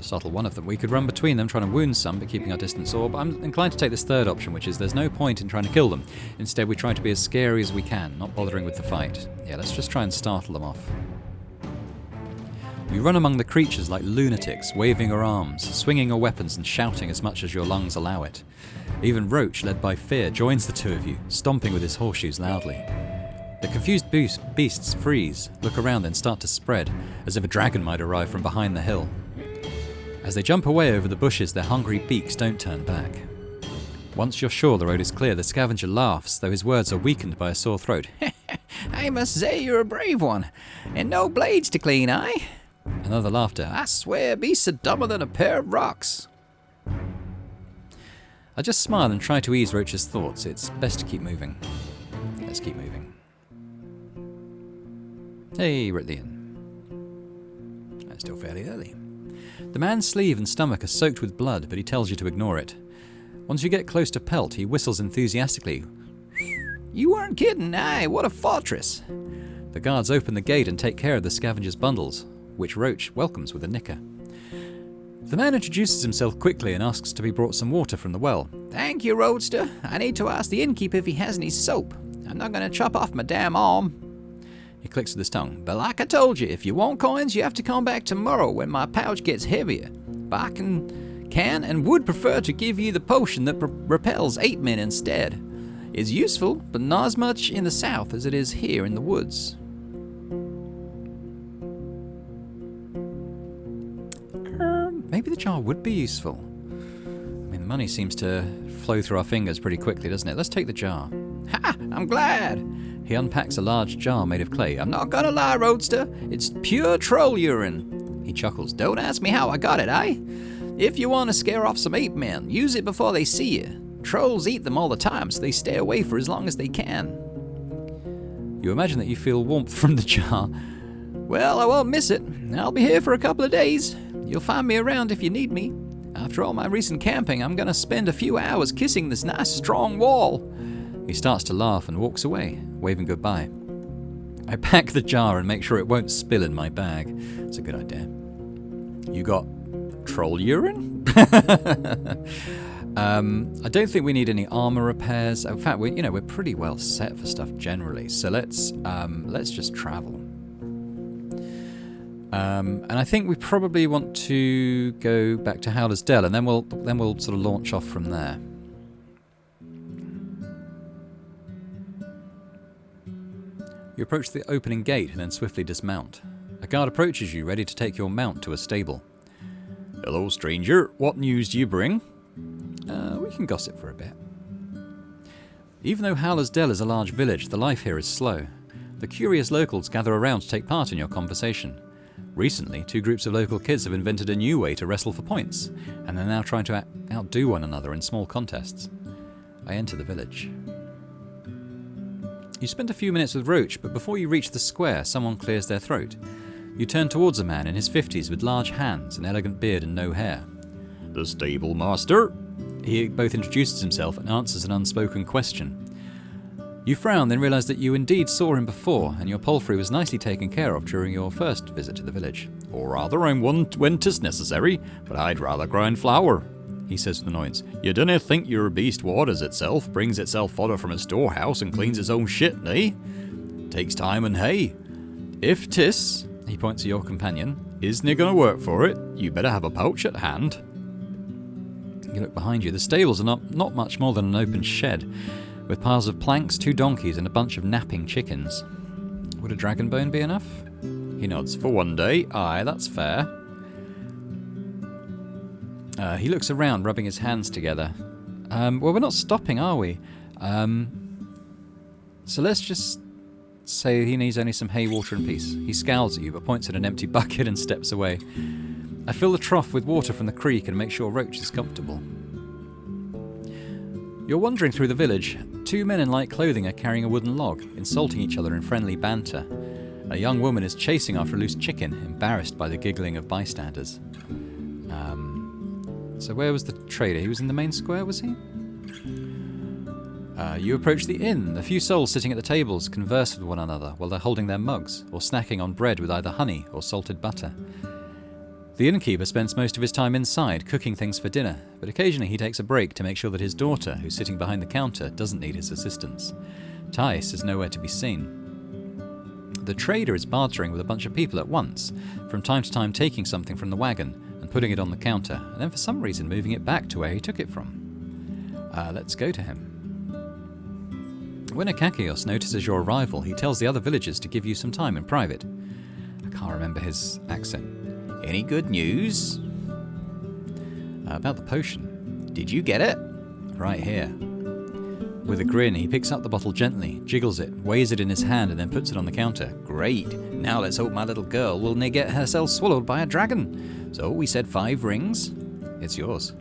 startle one of them. We could run between them, trying to wound some, but keeping our distance. Or I'm inclined to take this third option, which is there's no point in trying to kill them. Instead, we try to be as scary as we can, not bothering with the fight. Yeah, let's just try and startle them off. You run among the creatures like lunatics, waving your arms, swinging your weapons and shouting as much as your lungs allow it. Even Roach, led by fear, joins the two of you, stomping with his horseshoes loudly. The confused beasts freeze, look around, then start to spread, as if a dragon might arrive from behind the hill. As they jump away over the bushes, their hungry beaks don't turn back. Once you're sure the road is clear, the scavenger laughs, though his words are weakened by a sore throat. I must say you're a brave one, and no blades to clean, eh? Another laughter. I swear beasts are dumber than a pair of rocks. I just smile and try to ease Roach's thoughts. It's best to keep moving. Let's keep moving. Hey, we're at the inn. It's still fairly early. The man's sleeve and stomach are soaked with blood, but he tells you to ignore it. Once you get close to Pelt, he whistles enthusiastically. You weren't kidding, aye, what a fortress. The guards open the gate and take care of the scavenger's bundles, which Roach welcomes with a nicker. The man introduces himself quickly and asks to be brought some water from the well. Thank you, Roadster. I need to ask the innkeeper if he has any soap. I'm not going to chop off my damn arm. He clicks with his tongue. But like I told you, if you want coins, you have to come back tomorrow when my pouch gets heavier. But I can and would prefer to give you the potion that repels 8 men instead. It's useful, but not as much in the south as it is here in the woods. Maybe the jar would be useful. I mean, the money seems to flow through our fingers pretty quickly, doesn't it? Let's take the jar. Ha! I'm glad. He unpacks a large jar made of clay. I'm not gonna lie, Roadster. It's pure troll urine. He chuckles. Don't ask me how I got it, eh? If you want to scare off some ape men, use it before they see you. Trolls eat them all the time, so they stay away for as long as they can. You imagine that you feel warmth from the jar. Well, I won't miss it. I'll be here for a couple of days. You'll find me around if you need me. After all my recent camping, I'm going to spend a few hours kissing this nice, strong wall. He starts to laugh and walks away, waving goodbye. I pack the jar and make sure it won't spill in my bag. It's a good idea. You got troll urine? I don't think we need any armor repairs. In fact, we're pretty well set for stuff generally. So let's just travel. And I think we probably want to go back to Howler's Dell, and then we'll sort of launch off from there. You approach the opening gate and then swiftly dismount. A guard approaches you, ready to take your mount to a stable. Hello, stranger. What news do you bring? We can gossip for a bit. Even though Howler's Dell is a large village, the life here is slow. The curious locals gather around to take part in your conversation. Recently, 2 groups of local kids have invented a new way to wrestle for points, and they're now trying to outdo one another in small contests. I enter the village. You spend a few minutes with Roach, but before you reach the square, someone clears their throat. You turn towards a man in his 50s with large hands, an elegant beard and no hair. The stable master? He both introduces himself and answers an unspoken question. You frown, then realise that you indeed saw him before, and your palfrey was nicely taken care of during your first visit to the village. Or rather, I'm one when 'tis necessary, but I'd rather grind flour, he says with annoyance. You dinna think your beast waters itself, brings itself fodder from a storehouse, and cleans its own shit, eh? Takes time and hay. If 'tis, he points to your companion, isn't gonna work for it, you better have a pouch at hand. You look behind you. The stables are not much more than an open shed, with piles of planks, 2 donkeys, and a bunch of napping chickens. Would a dragon bone be enough? He nods. For one day, aye, that's fair. He looks around, rubbing his hands together. Well, we're not stopping, are we? So let's just say he needs only some hay, water, and peace. He scowls at you, but points at an empty bucket and steps away. I fill the trough with water from the creek and make sure Roach is comfortable. You're wandering through the village. 2 men in light clothing are carrying a wooden log, insulting each other in friendly banter. A young woman is chasing after a loose chicken, embarrassed by the giggling of bystanders. So where was the trader? He was in the main square, was he? You approach the inn. A few souls sitting at the tables converse with one another while they're holding their mugs, or snacking on bread with either honey or salted butter. The innkeeper spends most of his time inside cooking things for dinner, but occasionally he takes a break to make sure that his daughter, who's sitting behind the counter, doesn't need his assistance. Tice is nowhere to be seen. The trader is bartering with a bunch of people at once, from time to time taking something from the wagon and putting it on the counter, and then for some reason moving it back to where he took it from. Let's go to him. When Akakios notices your arrival, he tells the other villagers to give you some time in private. I can't remember his accent. Any good news? About the potion. Did you get it? Right here. With a grin, he picks up the bottle gently, jiggles it, weighs it in his hand, and then puts it on the counter. Great. Now let's hope my little girl will not get herself swallowed by a dragon. So we said 5 rings. It's yours.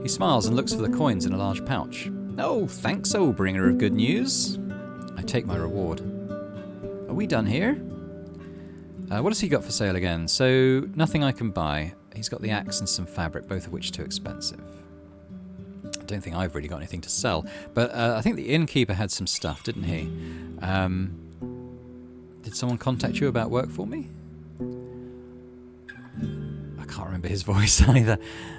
He smiles and looks for the coins in a large pouch. Oh, thanks, O bringer of good news. I take my reward. Are we done here? What has he got for sale again? So, nothing I can buy. He's got the axe and some fabric, both of which are too expensive. I don't think I've really got anything to sell. But I think the innkeeper had some stuff, didn't he? Did someone contact you about work for me? I can't remember his voice either.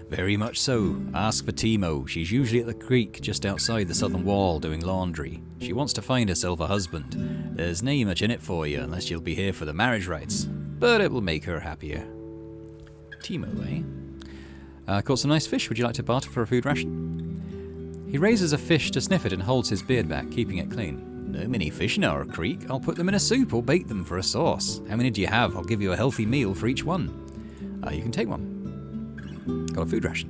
Very much so. Ask for Timo. She's usually at the creek just outside the southern wall doing laundry. She wants to find herself a husband. There's nae much in it for you unless you'll be here for the marriage rites. But it will make her happier. Timo, eh? Caught some nice fish. Would you like to barter for a food ration? He raises a fish to sniff it and holds his beard back, keeping it clean. No many fish in our creek. I'll put them in a soup or bake them for a sauce. How many do you have? I'll give you a healthy meal for each one. You can take one. Got a food ration.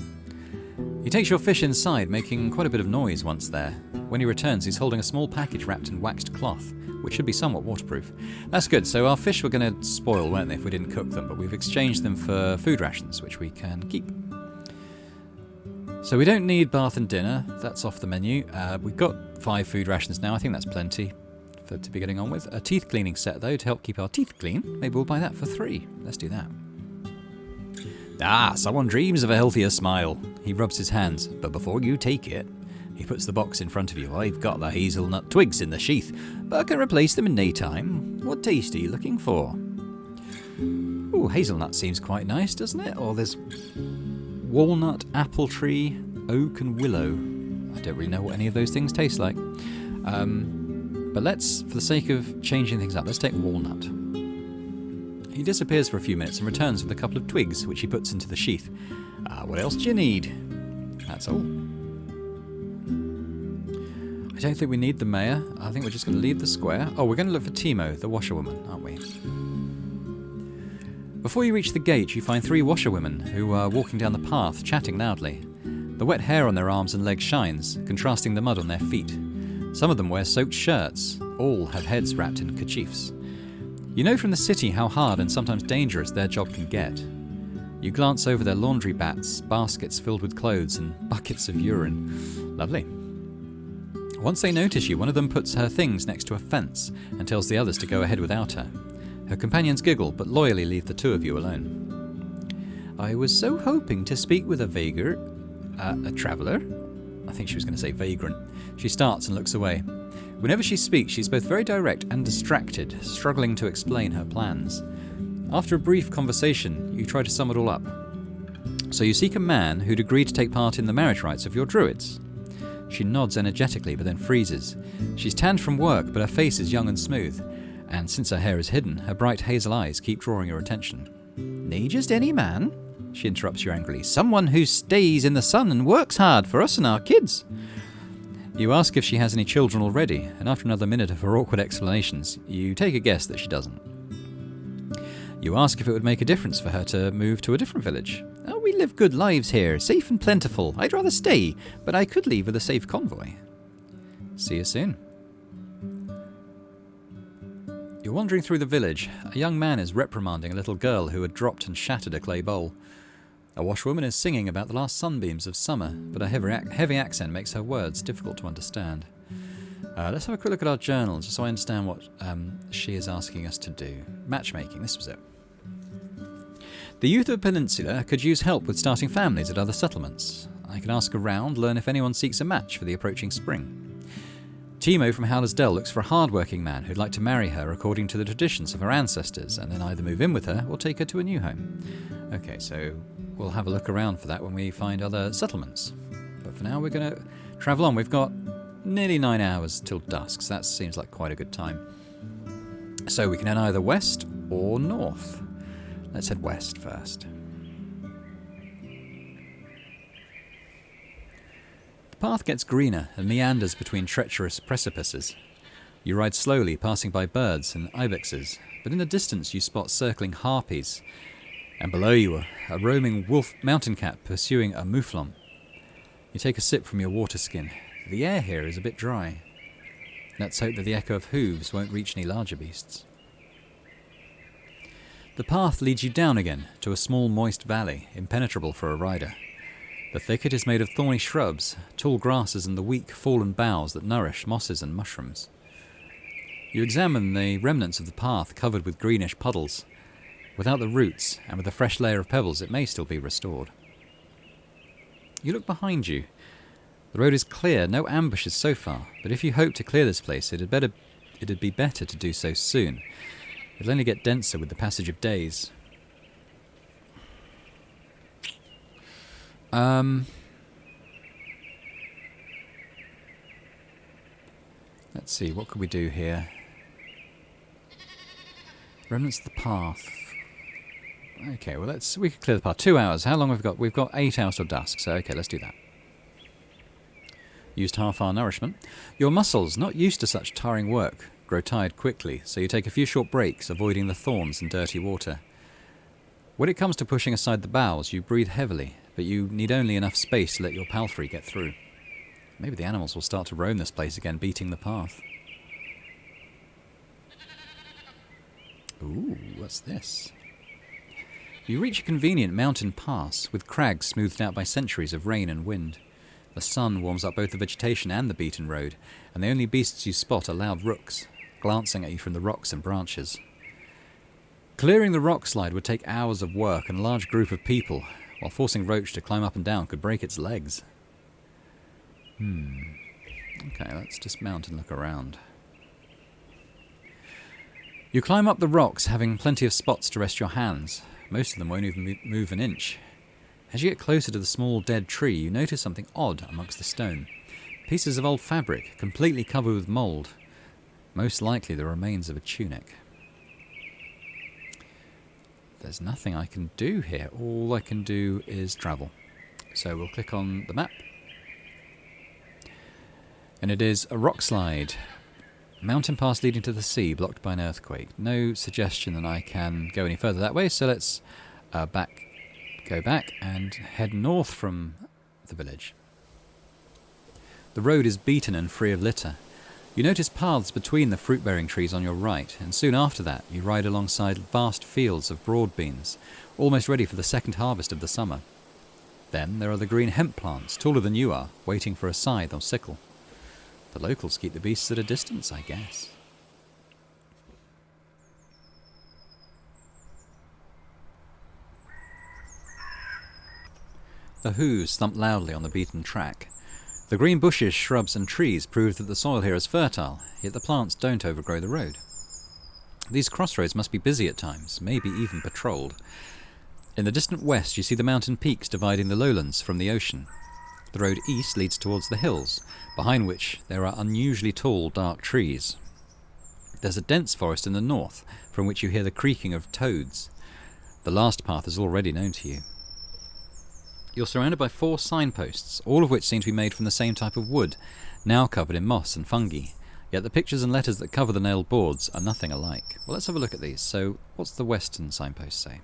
He takes your fish inside, making quite a bit of noise once there. When he returns, he's holding a small package wrapped in waxed cloth, which should be somewhat waterproof. That's good. So our fish were going to spoil, weren't they, if we didn't cook them, but we've exchanged them for food rations, which we can keep. So we don't need bath and dinner. That's off the menu. We've got 5 food rations now. I think that's plenty to be getting on with. A teeth cleaning set, though, to help keep our teeth clean. Maybe we'll buy that for 3. Let's do that. Someone dreams of a healthier smile. He rubs his hands. But before you take it, he puts the box in front of you. I've got the hazelnut twigs in the sheath, but I can replace them in no time. What taste are you looking for? Ooh, hazelnut seems quite nice, doesn't it? Or there's walnut, apple tree, oak and willow. I don't really know what any of those things taste like. But let's, for the sake of changing things up, let's take walnut. He disappears for a few minutes and returns with a couple of twigs, which he puts into the sheath. What else do you need? That's all. I don't think we need the mayor. I think we're just going to leave the square. Oh, we're going to look for Timo, the washerwoman, aren't we? Before you reach the gate, you find 3 washerwomen who are walking down the path, chatting loudly. The wet hair on their arms and legs shines, contrasting the mud on their feet. Some of them wear soaked shirts. All have heads wrapped in kerchiefs. You know from the city how hard and sometimes dangerous their job can get. You glance over their laundry bats, baskets filled with clothes, and buckets of urine. Lovely. Once they notice you, one of them puts her things next to a fence and tells the others to go ahead without her. Her companions giggle, but loyally leave the 2 of you alone. I was so hoping to speak with a traveller. I think she was going to say vagrant. She starts and looks away. Whenever she speaks, she's both very direct and distracted, struggling to explain her plans. After a brief conversation, you try to sum it all up. So you seek a man who'd agree to take part in the marriage rites of your druids. She nods energetically, but then freezes. She's tanned from work, but her face is young and smooth. And since her hair is hidden, her bright hazel eyes keep drawing your attention. Nay, just any man, she interrupts you angrily. Someone who stays in the sun and works hard for us and our kids. You ask if she has any children already, and after another minute of her awkward explanations, you take a guess that she doesn't. You ask if it would make a difference for her to move to a different village. Oh, we live good lives here, safe and plentiful. I'd rather stay, but I could leave with a safe convoy. See you soon. You're wandering through the village. A young man is reprimanding a little girl who had dropped and shattered a clay bowl. A washwoman is singing about the last sunbeams of summer, but a heavy accent makes her words difficult to understand. Let's have a quick look at our journal, just so I understand what she is asking us to do. Matchmaking, this was it. The youth of Peninsula could use help with starting families at other settlements. I can ask around, learn if anyone seeks a match for the approaching spring. Timo from Howler's Dell looks for a hard-working man who'd like to marry her according to the traditions of her ancestors, and then either move in with her or take her to a new home. Okay, so we'll have a look around for that when we find other settlements. But for now, we're going to travel on. We've got nearly 9 hours till dusk, so that seems like quite a good time. So we can head either west or north. Let's head west first. The path gets greener and meanders between treacherous precipices. You ride slowly, passing by birds and ibexes, but in the distance you spot circling harpies, and below you a roaming wolf mountain cat pursuing a mouflon. You take a sip from your water skin. The air here is a bit dry. Let's hope that the echo of hooves won't reach any larger beasts. The path leads you down again to a small moist valley, impenetrable for a rider. The thicket is made of thorny shrubs, tall grasses and the weak, fallen boughs that nourish mosses and mushrooms. You examine the remnants of the path covered with greenish puddles. Without the roots, and with a fresh layer of pebbles, it may still be restored. You look behind you. The road is clear, no ambushes so far, but if you hope to clear this place, it'd be better to do so soon. It'll only get denser with the passage of days. Let's see, what could we do here? Remnants of the path. Okay, well we could clear the path. 2 hours. How long have we got? We've got 8 hours till dusk, so okay, let's do that. Used half our nourishment. Your muscles, not used to such tiring work, grow tired quickly, so you take a few short breaks, avoiding the thorns and dirty water. When it comes to pushing aside the boughs, you breathe heavily, but you need only enough space to let your palfrey get through. Maybe the animals will start to roam this place again, beating the path. Ooh, what's this? You reach a convenient mountain pass, with crags smoothed out by centuries of rain and wind. The sun warms up both the vegetation and the beaten road, and the only beasts you spot are loud rooks, glancing at you from the rocks and branches. Clearing the rock slide would take hours of work and a large group of people, while forcing Roach to climb up and down could break its legs. Okay, let's dismount and look around. You climb up the rocks, having plenty of spots to rest your hands. Most of them won't even move an inch. As you get closer to the small dead tree, you notice something odd amongst the stone. Pieces of old fabric, completely covered with mould. Most likely the remains of a tunic. There's nothing I can do here. All I can do is travel. So we'll click on the map. And it is a rock slide. Mountain pass leading to the sea, blocked by an earthquake. No suggestion that I can go any further that way, so let's go back and head north from the village. The road is beaten and free of litter. You notice paths between the fruit-bearing trees on your right, and soon after that you ride alongside vast fields of broad beans, almost ready for the second harvest of the summer. Then there are the green hemp plants, taller than you are, waiting for a scythe or sickle. The locals keep the beasts at a distance, I guess. The hooves thump loudly on the beaten track. The green bushes, shrubs and trees prove that the soil here is fertile, yet the plants don't overgrow the road. These crossroads must be busy at times, maybe even patrolled. In the distant west you see the mountain peaks dividing the lowlands from the ocean. The road east leads towards the hills, behind which there are unusually tall, dark trees. There's a dense forest in the north, from which you hear the creaking of toads. The last path is already known to you. You're surrounded by 4 signposts, all of which seem to be made from the same type of wood, now covered in moss and fungi, yet the pictures and letters that cover the nailed boards are nothing alike. Well, let's have a look at these. So, what's the western signpost say?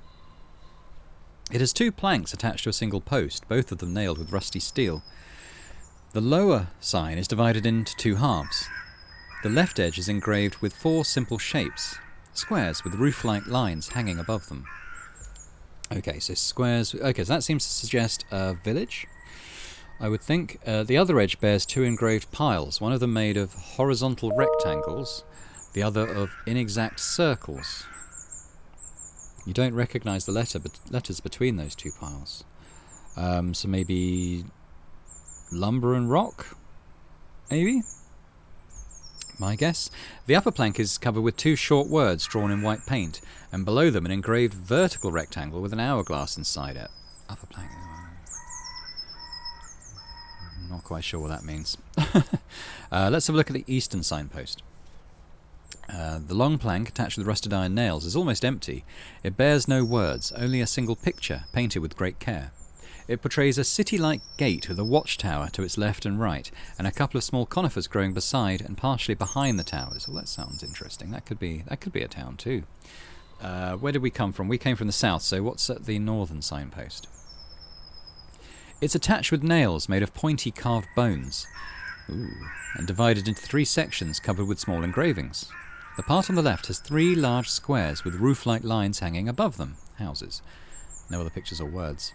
It has 2 planks attached to a single post, both of them nailed with rusty steel. The lower sign is divided into 2 halves. The left edge is engraved with 4 simple shapes, squares with roof-like lines hanging above them. Okay, so squares. Okay, so that seems to suggest a village, I would think. The other edge bears 2 engraved piles, one of them made of horizontal rectangles, the other of inexact circles. You don't recognise the letters between those 2 piles. So maybe lumber and rock? Maybe? My guess? The upper plank is covered with 2 short words drawn in white paint, and below them an engraved vertical rectangle with an hourglass inside it. Upper plank... Not quite sure what that means. Let's have a look at the eastern signpost. The long plank, attached with rusted iron nails, is almost empty. It bears no words, only a single picture, painted with great care. It portrays a city-like gate with a watchtower to its left and right, and a couple of small conifers growing beside and partially behind the towers. Well, that sounds interesting. That could be a town too. Where did we come from? We came from the south, so what's at the northern signpost? It's attached with nails made of pointy carved bones. Ooh. And divided into 3 sections covered with small engravings. The part on the left has 3 large squares with roof-like lines hanging above them, houses. No other pictures or words.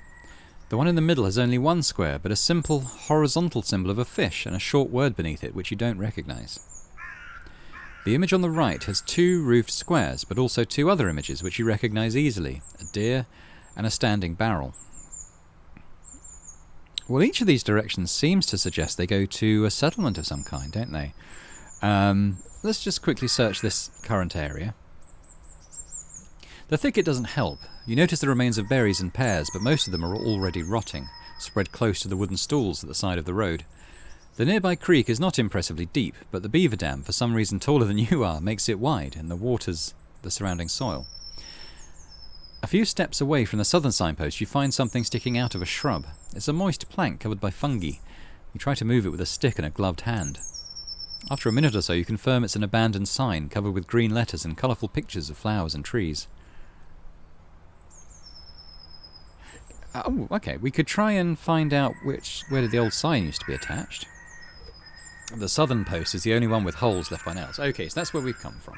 The one in the middle has only 1 square, but a simple horizontal symbol of a fish and a short word beneath it which you don't recognise. The image on the right has 2 roofed squares, but also 2 other images which you recognise easily, a deer and a standing barrel. Well, each of these directions seems to suggest they go to a settlement of some kind, don't they? Let's just quickly search this current area. The thicket doesn't help. You notice the remains of berries and pears, but most of them are already rotting, spread close to the wooden stools at the side of the road. The nearby creek is not impressively deep, but the beaver dam, for some reason taller than you are, makes it wide, and the waters the surrounding soil. A few steps away from the southern signpost, you find something sticking out of a shrub. It's a moist plank covered by fungi. You try to move it with a stick and a gloved hand. After a minute or so, you confirm it's an abandoned sign covered with green letters and colourful pictures of flowers and trees. Oh, okay. We could try and find out where the old sign used to be attached. The southern post is the only one with holes left by nails. Okay, so that's where we've come from.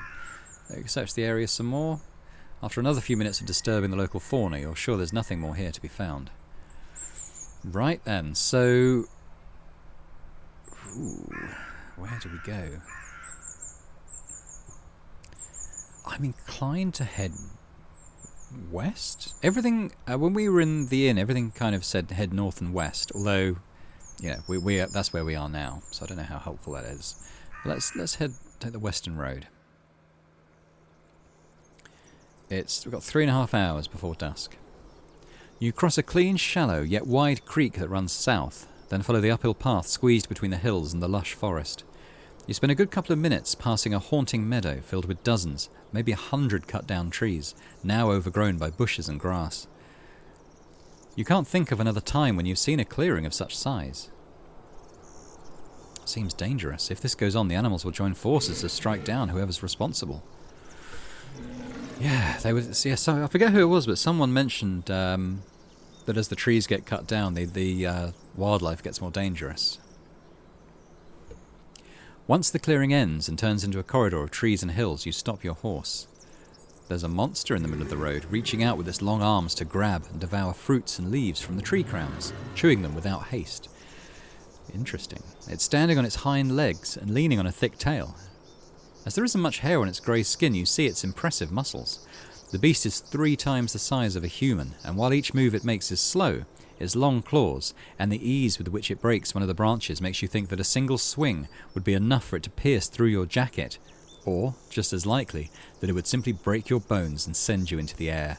We can search the area some more. After another few minutes of disturbing the local fauna, you're sure there's nothing more here to be found. Right then, so... Ooh, where do we go? I'm inclined to head west? Everything, when we were in the inn, everything kind of said head north and west, although, you know, that's where we are now, so I don't know how helpful that is. But let's take the western road. We've got 3.5 hours before dusk. You cross a clean, shallow, yet wide creek that runs south, then follow the uphill path squeezed between the hills and the lush forest. You spend a good couple of minutes passing a haunting meadow filled with dozens, maybe 100 cut-down trees, now overgrown by bushes and grass. You can't think of another time when you've seen a clearing of such size. Seems dangerous. If this goes on, the animals will join forces to strike down whoever's responsible. Yeah, so I forget who it was, but someone mentioned that as the trees get cut down, the wildlife gets more dangerous. Once the clearing ends and turns into a corridor of trees and hills, you stop your horse. There's a monster in the middle of the road, reaching out with its long arms to grab and devour fruits and leaves from the tree crowns, chewing them without haste. Interesting. It's standing on its hind legs and leaning on a thick tail. As there isn't much hair on its grey skin, you see its impressive muscles. The beast is 3 times the size of a human, and while each move it makes is slow, its long claws and the ease with which it breaks one of the branches makes you think that a single swing would be enough for it to pierce through your jacket, or, just as likely, that it would simply break your bones and send you into the air.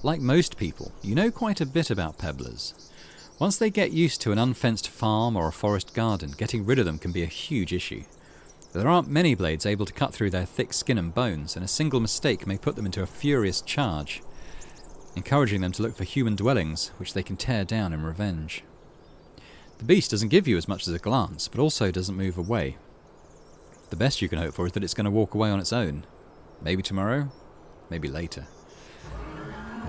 Like most people, you know quite a bit about pebblers. Once they get used to an unfenced farm or a forest garden, getting rid of them can be a huge issue. There aren't many blades able to cut through their thick skin and bones, and a single mistake may put them into a furious charge, encouraging them to look for human dwellings, which they can tear down in revenge. The beast doesn't give you as much as a glance, but also doesn't move away. The best you can hope for is that it's going to walk away on its own. Maybe tomorrow, maybe later.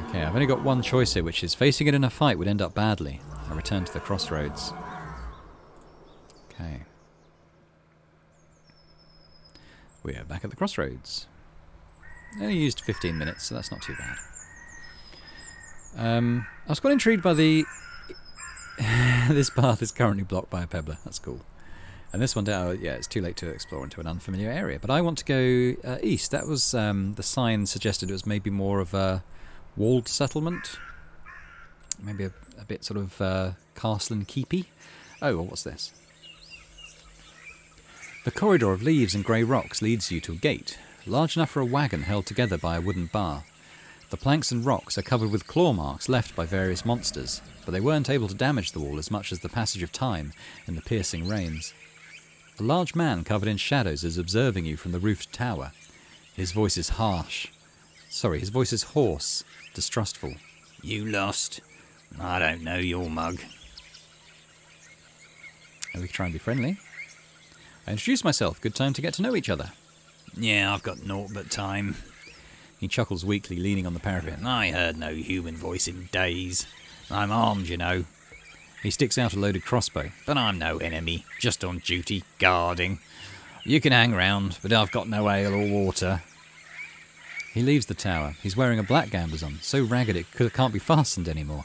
Okay, I've only got one choice here, which is facing it in a fight would end up badly. I return to the crossroads. Okay. We are back at the crossroads. I only used 15 minutes, so that's not too bad. I was quite intrigued by the... this path is currently blocked by a pebbler. That's cool. And this one down, yeah, it's too late to explore into an unfamiliar area. But I want to go east. That was the sign suggested it was maybe more of a walled settlement. Maybe a bit sort of castle and keepy. Oh, well, what's this? The corridor of leaves and grey rocks leads you to a gate, large enough for a wagon held together by a wooden bar. The planks and rocks are covered with claw marks left by various monsters, but they weren't able to damage the wall as much as the passage of time and the piercing rains. A large man covered in shadows is observing you from the roofed tower. His voice is hoarse, distrustful. You lost? I don't know your mug. And we can try and be friendly. I introduce myself. Good time to get to know each other. Yeah, I've got naught but time. He chuckles weakly, leaning on the parapet. I heard no human voice in days. I'm armed, you know. He sticks out a loaded crossbow. But I'm no enemy, just on duty, guarding. You can hang round, but I've got no ale or water. He leaves the tower. He's wearing a black gambesson, so ragged it can't be fastened anymore.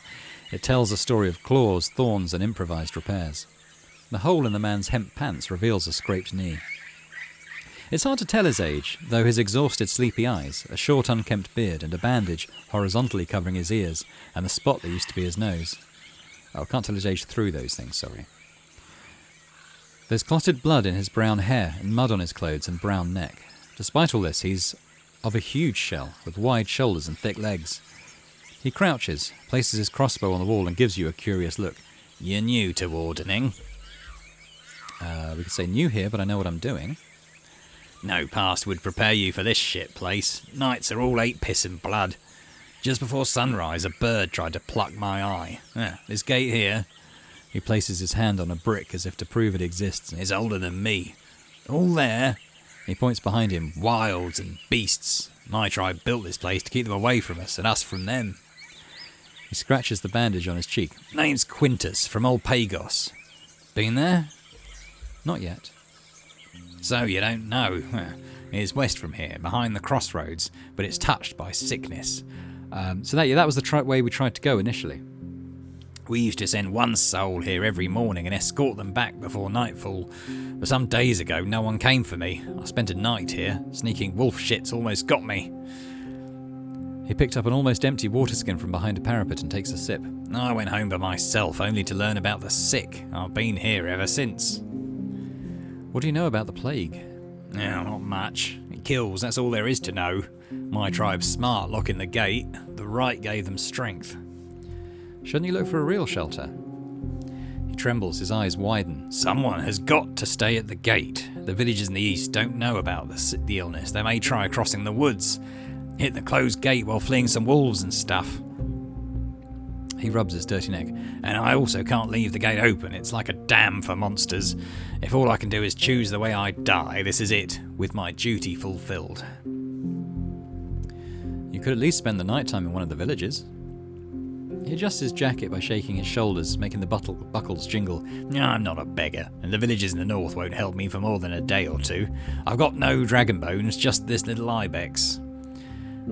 It tells a story of claws, thorns, and improvised repairs. The hole in the man's hemp pants reveals a scraped knee. It's hard to tell his age, though his exhausted, sleepy eyes, a short, unkempt beard, and a bandage horizontally covering his ears, and the spot that used to be his nose. Oh, I can't tell his age through those things, sorry. There's clotted blood in his brown hair, and mud on his clothes and brown neck. Despite all this, he's of a huge shell, with wide shoulders and thick legs. He crouches, places his crossbow on the wall, and gives you a curious look. You're new to wardening? We could say new here, but I know what I'm doing. No past would prepare you for this shit place. Nights are all ate piss and blood. Just before sunrise, a bird tried to pluck my eye. This gate here, he places his hand on a brick as if to prove it exists, is older than me. All there, he points behind him, wilds and beasts. My tribe built this place to keep them away from us and us from them. He scratches the bandage on his cheek. Name's Quintus, from Old Pagos. Been there? Not yet. So you don't know. It's west from here, behind the crossroads, but it's touched by sickness. So that was the way we tried to go initially. We used to send one soul here every morning and escort them back before nightfall. But some days ago, no one came for me. I spent a night here. Sneaking wolf shits almost got me. He picked up an almost empty water skin from behind a parapet and takes a sip. I went home by myself, only to learn about the sick. I've been here ever since. What do you know about the plague? Not much. It kills, that's all there is to know. My tribe's smart locking the gate. The right gave them strength. Shouldn't you look for a real shelter? He trembles, his eyes widen. Someone has got to stay at the gate. The villagers in the east don't know about the illness. They may try crossing the woods. Hit the closed gate while fleeing some wolves and stuff. He rubs his dirty neck. And I also can't leave the gate open. It's like a dam for monsters. If all I can do is choose the way I die, this is it, with my duty fulfilled. You could at least spend the night time in one of the villages. He adjusts his jacket by shaking his shoulders, making the buckles jingle. I'm not a beggar, and the villages in the north won't help me for more than a day or two. I've got no dragon bones, just this little ibex.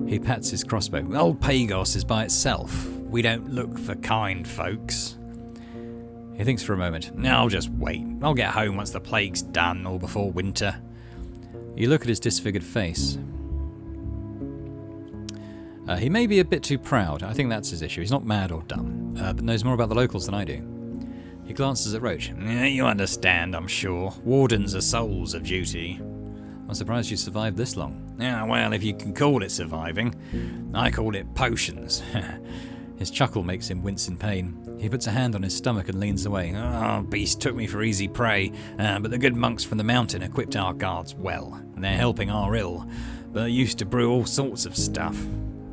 He pats his crossbow. Old Pagos is by itself. We don't look for kind folks. He thinks for a moment. I'll just wait. I'll get home once the plague's done, or before winter. You look at his disfigured face. He may be a bit too proud. I think that's his issue. He's not mad or dumb, but knows more about the locals than I do. He glances at Roach. You understand, I'm sure. Wardens are souls of duty. I'm surprised you survived this long. Well, if you can call it surviving. I call it potions. His chuckle makes him wince in pain. He puts a hand on his stomach and leans away. Beast took me for easy prey, but the good monks from the mountain equipped our guards well. They're helping our ill, but they used to brew all sorts of stuff.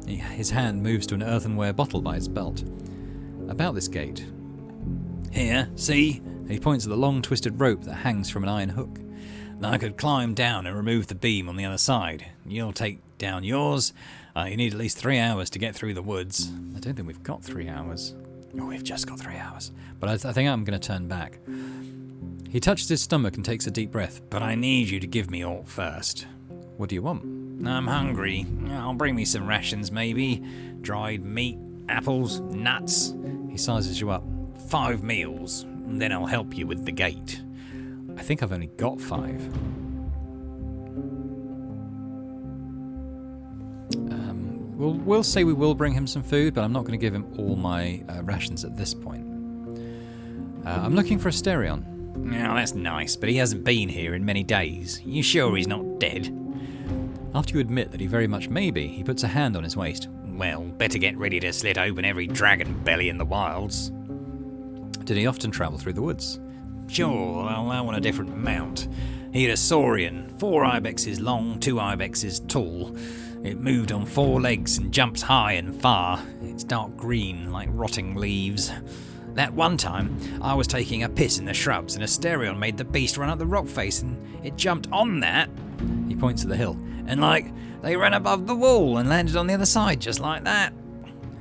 His hand moves to an earthenware bottle by his belt. About this gate. Here, see? He points at the long twisted rope that hangs from an iron hook. I could climb down and remove the beam on the other side. You'll take down yours. You need at least 3 hours to get through the woods. I don't think we've got 3 hours. We've just got 3 hours. But I think I'm going to turn back. He touches his stomach and takes a deep breath. But I need you to give me aught first. What do you want? I'm hungry. I'll bring me some rations, maybe. Dried meat, apples, nuts. He sizes you up. 5 meals. Then I'll help you with the gate. I think I've only got 5. We'll say we will bring him some food, but I'm not going to give him all my rations at this point. I'm looking for a Asterion. Now that's nice, but he hasn't been here in many days. You sure he's not dead? After you admit that he very much may be, he puts a hand on his waist. Well, better get ready to slit open every dragon belly in the wilds. Did he often travel through the woods? Sure, although on a different mount. He had a saurian, 4 ibexes long, 2 ibexes tall. It moved on 4 legs and jumps high and far. It's dark green, like rotting leaves. That one time, I was taking a piss in the shrubs and a Asterion made the beast run up the rock face and it jumped on that. He points at the hill. And they ran above the wall and landed on the other side just like that.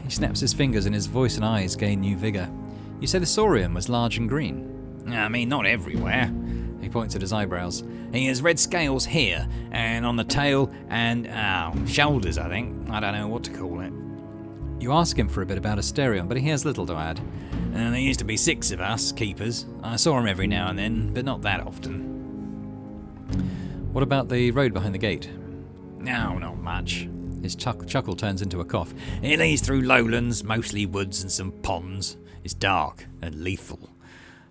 He snaps his fingers and his voice and eyes gain new vigour. You say the saurian was large and green? I mean, not everywhere. He points at his eyebrows. He has red scales here, and on the tail, and shoulders, I think. I don't know what to call it. You ask him for a bit about Asterion, but he has little to add. There used to be 6 of us, keepers. I saw him every now and then, but not that often. What about the road behind the gate? No, not much. His chuckle turns into a cough. It leads through lowlands, mostly woods and some ponds. It's dark and lethal.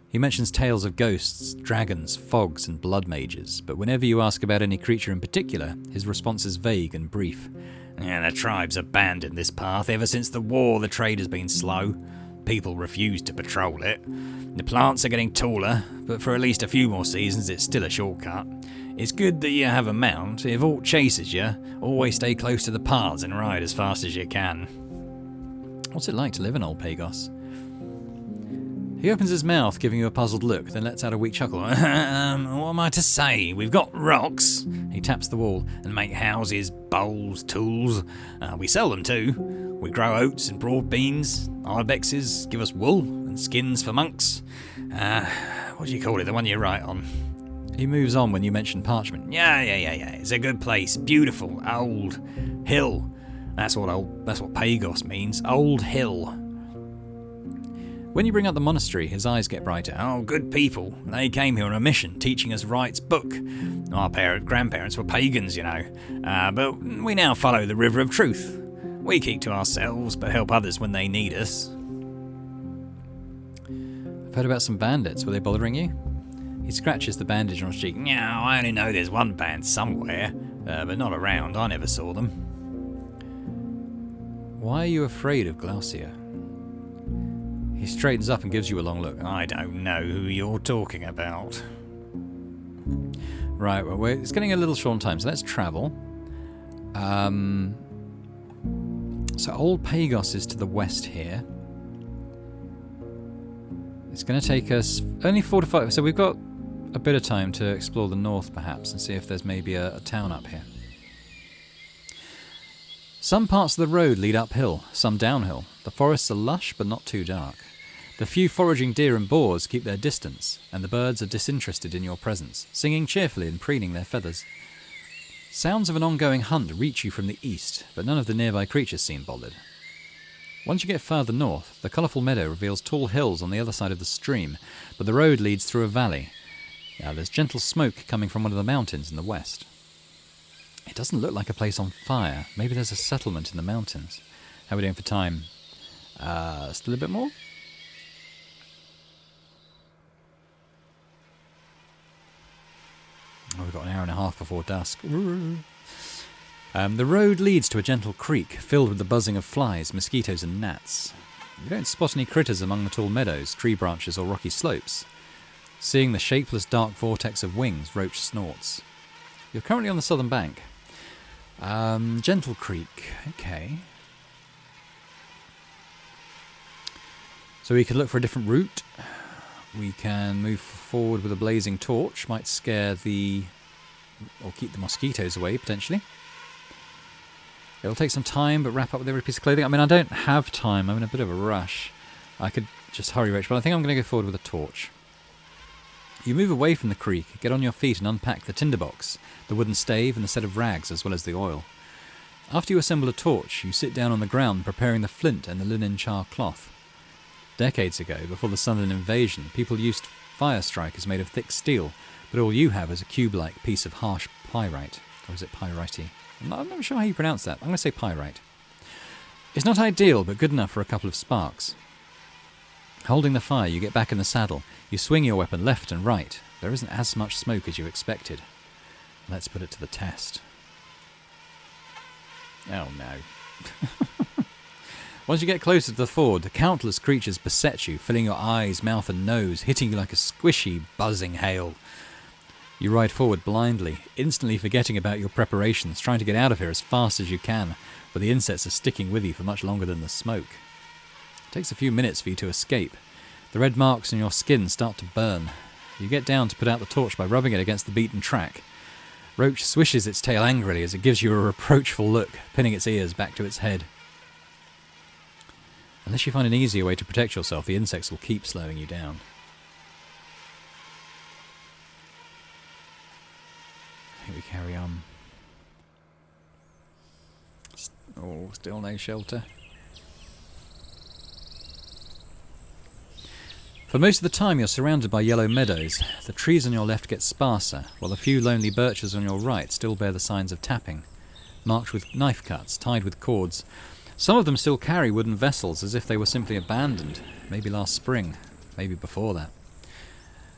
He mentions tales of ghosts, dragons, fogs, and blood mages, but whenever you ask about any creature in particular, his response is vague and brief. Yeah, the tribe's abandoned this path. Ever since the war, the trade has been slow. People refuse to patrol it. The plants are getting taller, but for at least a few more seasons, it's still a shortcut. It's good that you have a mount. If aught chases you, always stay close to the paths and ride as fast as you can. What's it like to live in Old Pagos? He opens his mouth, giving you a puzzled look, then lets out a weak chuckle. What am I to say? We've got rocks. He taps the wall. And make houses, bowls, tools. We sell them too. We grow oats and broad beans. Ibexes give us wool and skins for monks. What do you call it? The one you write on. He moves on when you mention parchment. Yeah. It's a good place. Beautiful. Old. Hill. That's what Pagos means. Old hill. When you bring up the monastery, his eyes get brighter. Oh, good people. They came here on a mission, teaching us Wright's book. Our grandparents were pagans, you know. But we now follow the river of truth. We keep to ourselves, but help others when they need us. I've heard about some bandits. Were they bothering you? He scratches the bandage on his cheek. No, I only know there's one band somewhere, but not around. I never saw them. Why are you afraid of Glaucia? He straightens up and gives you a long look. I don't know who you're talking about. Right, well, it's getting a little short on time, so let's travel. So Old Pagos is to the west here. It's going to take us only 4 to 5, so we've got a bit of time to explore the north perhaps and see if there's maybe a town up here. Some parts of the road lead uphill, some downhill. The forests are lush but not too dark. The few foraging deer and boars keep their distance, and the birds are disinterested in your presence, singing cheerfully and preening their feathers. Sounds of an ongoing hunt reach you from the east, but none of the nearby creatures seem bothered. Once you get further north, the colourful meadow reveals tall hills on the other side of the stream, but the road leads through a valley. Now there's gentle smoke coming from one of the mountains in the west. It doesn't look like a place on fire. Maybe there's a settlement in the mountains. How are we doing for time? Still a bit more? Oh, we've got an hour and a half before dusk. The road leads to a gentle creek filled with the buzzing of flies, mosquitoes and gnats. You don't spot any critters among the tall meadows, tree branches or rocky slopes. Seeing the shapeless dark vortex of wings, Roach snorts. You're currently on the southern bank. Gentle creek, okay. So we could look for a different route. We can move forward with a blazing torch, might scare or keep the mosquitoes away, potentially. It'll take some time, but wrap up with every piece of clothing. I mean, I don't have time, I'm in a bit of a rush. I could just hurry, Rich, but I think I'm going to go forward with a torch. You move away from the creek, get on your feet and unpack the tinderbox, the wooden stave and the set of rags, as well as the oil. After you assemble a torch, you sit down on the ground preparing the flint and the linen char cloth. Decades ago, before the Southern invasion, people used fire strikers made of thick steel, but all you have is a cube-like piece of harsh pyrite. Or is it pyrite? I'm not sure how you pronounce that. I'm going to say pyrite. It's not ideal, but good enough for a couple of sparks. Holding the fire, you get back in the saddle. You swing your weapon left and right. There isn't as much smoke as you expected. Let's put it to the test. Oh no. Once you get closer to the ford, countless creatures beset you, filling your eyes, mouth and nose, hitting you like a squishy, buzzing hail. You ride forward blindly, instantly forgetting about your preparations, trying to get out of here as fast as you can, but the insects are sticking with you for much longer than the smoke. It takes a few minutes for you to escape. The red marks on your skin start to burn. You get down to put out the torch by rubbing it against the beaten track. Roach swishes its tail angrily as it gives you a reproachful look, pinning its ears back to its head. Unless you find an easier way to protect yourself, the insects will keep slowing you down. I think we carry on. Oh, still no shelter. For most of the time you're surrounded by yellow meadows. The trees on your left get sparser, while the few lonely birches on your right still bear the signs of tapping, marked with knife cuts, tied with cords. Some of them still carry wooden vessels as if they were simply abandoned, maybe last spring, maybe before that.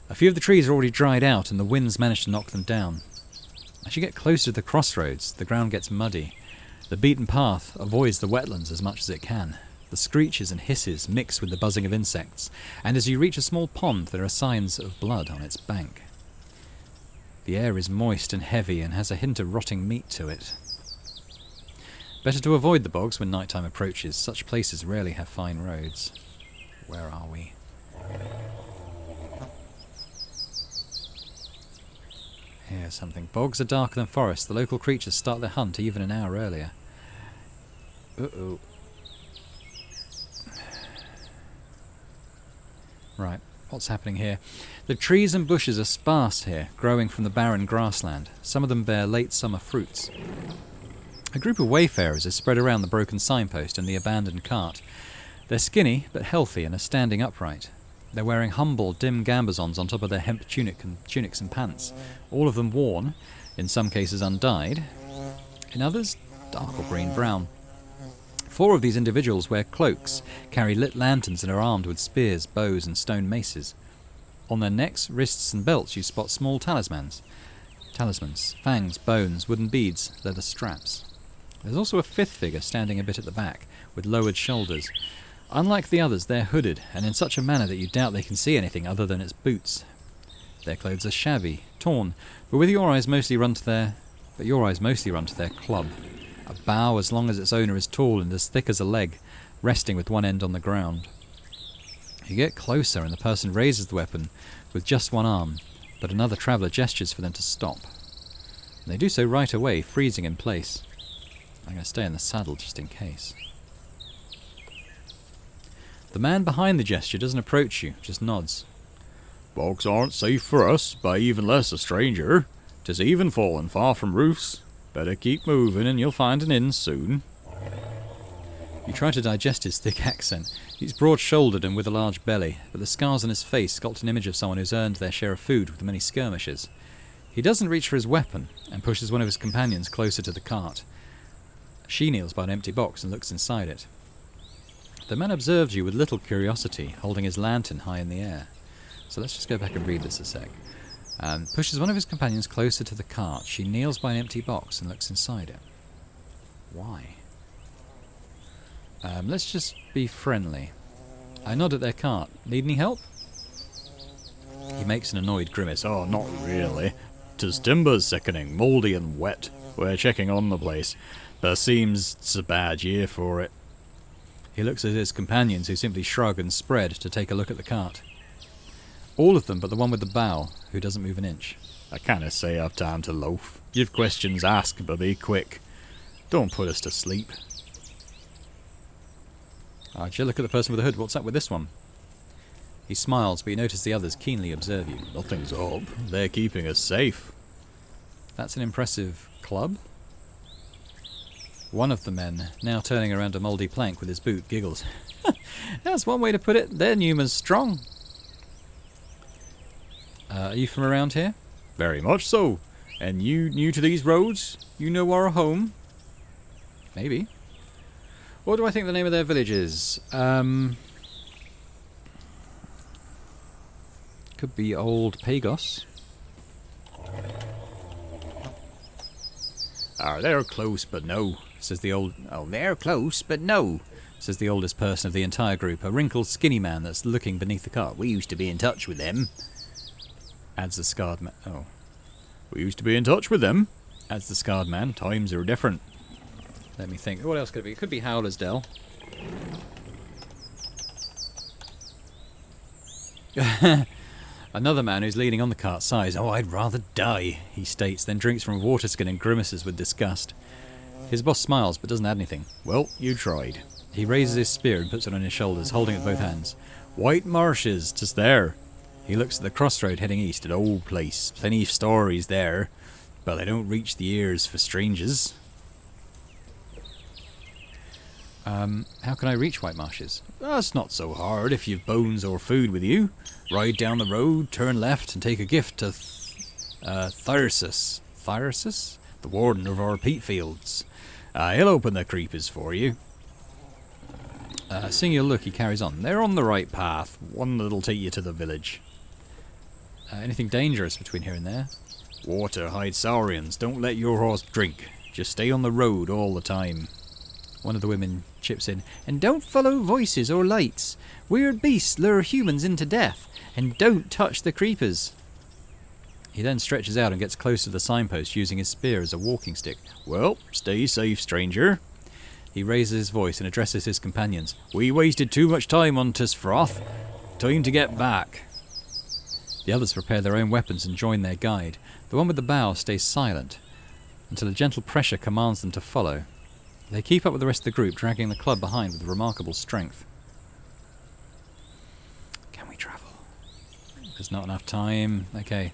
A few of the trees are already dried out and the winds manage to knock them down. As you get closer to the crossroads, the ground gets muddy. The beaten path avoids the wetlands as much as it can. The screeches and hisses mix with the buzzing of insects, and as you reach a small pond there are signs of blood on its bank. The air is moist and heavy and has a hint of rotting meat to it. Better to avoid the bogs when nighttime approaches. Such places rarely have fine roads. Where are we? Here's something. Bogs are darker than forests. The local creatures start their hunt even an hour earlier. Uh-oh. Right, what's happening here? The trees and bushes are sparse here, growing from the barren grassland. Some of them bear late summer fruits. A group of wayfarers is spread around the broken signpost and the abandoned cart. They're skinny but healthy and are standing upright. They're wearing humble, dim gambesons on top of their hemp tunics and pants, all of them worn, in some cases undyed, in others dark or green-brown. 4 of these individuals wear cloaks, carry lit lanterns and are armed with spears, bows and stone maces. On their necks, wrists and belts you spot small talismans, fangs, bones, wooden beads, leather straps. There's also a 5th figure standing a bit at the back, with lowered shoulders. Unlike the others, they're hooded, and in such a manner that you doubt they can see anything other than its boots. Their clothes are shabby, torn, but your eyes mostly run to their club. A bough as long as its owner is tall and as thick as a leg, resting with one end on the ground. You get closer and the person raises the weapon with just one arm, but another traveller gestures for them to stop. And they do so right away, freezing in place. I'm going to stay in the saddle just in case. The man behind the gesture doesn't approach you, just nods. Bogs aren't safe for us, by even less a stranger. 'Tis even fallen far from roofs. Better keep moving and you'll find an inn soon. You try to digest his thick accent. He's broad-shouldered and with a large belly, but the scars on his face sculpt an image of someone who's earned their share of food with many skirmishes. He doesn't reach for his weapon, and pushes one of his companions closer to the cart. She kneels by an empty box and looks inside it. The man observes you with little curiosity, holding his lantern high in the air. So let's just go back and read this a sec. Pushes one of his companions closer to the cart. She kneels by an empty box and looks inside it. Why? Let's just be friendly. I nod at their cart. Need any help? He makes an annoyed grimace. Oh, not really. 'Tis timbers sickening, mouldy and wet. We're checking on the place. There seems it's a bad year for it. He looks at his companions, who simply shrug and spread to take a look at the cart. All of them but the one with the bow, who doesn't move an inch. I can't say I've time to loaf. You've questions, ask, but be quick. Don't put us to sleep. Archer, look at the person with the hood. What's up with this one? He smiles, but you notice the others keenly observe you. Nothing's up. They're keeping us safe. That's an impressive club. One of the men, now turning around a mouldy plank with his boot, giggles. That's one way to put it. They're Newman's strong. Are you from around here? Very much so. And you new to these roads? You know our home? Maybe. What do I think the name of their village is? Could be old Pagos. They're close, but no, says the old... Oh, they're close, but no, says the oldest person of the entire group, a wrinkled, skinny man that's looking beneath the cart. We used to be in touch with them. Adds the scarred man. Oh. We used to be in touch with them. Adds the scarred man. Times are different. Let me think. What else could it be? It could be Howler's Dell. Another man who's leaning on the cart sighs. Oh, I'd rather die, he states, then drinks from a water skin and grimaces with disgust. His boss smiles, but doesn't add anything. Well, you tried. He raises his spear and puts it on his shoulders, holding it with both hands. White marshes, 'tis there. He looks at the crossroad heading east, an old place. Plenty of stories there, but they don't reach the ears for strangers. How can I reach White Marshes? That's not so hard if you've bones or food with you. Ride down the road, turn left, and take a gift to Thyrsus. Thyrsus? The warden of our peat fields. He'll open the creepers for you. Seeing your look, he carries on. They're on the right path. One that'll take you to the village. Anything dangerous between here and there? Water hides saurians. Don't let your horse drink. Just stay on the road all the time. One of the women chips in. And don't follow voices or lights. Weird beasts lure humans into death. And don't touch the creepers. He then stretches out and gets close to the signpost, using his spear as a walking stick. Well, stay safe, stranger. He raises his voice and addresses his companions. We wasted too much time on Tisfroth. Time to get back. The others prepare their own weapons and join their guide. The one with the bow stays silent, until a gentle pressure commands them to follow. They keep up with the rest of the group, dragging the club behind with remarkable strength. Can we travel? There's not enough time. Okay,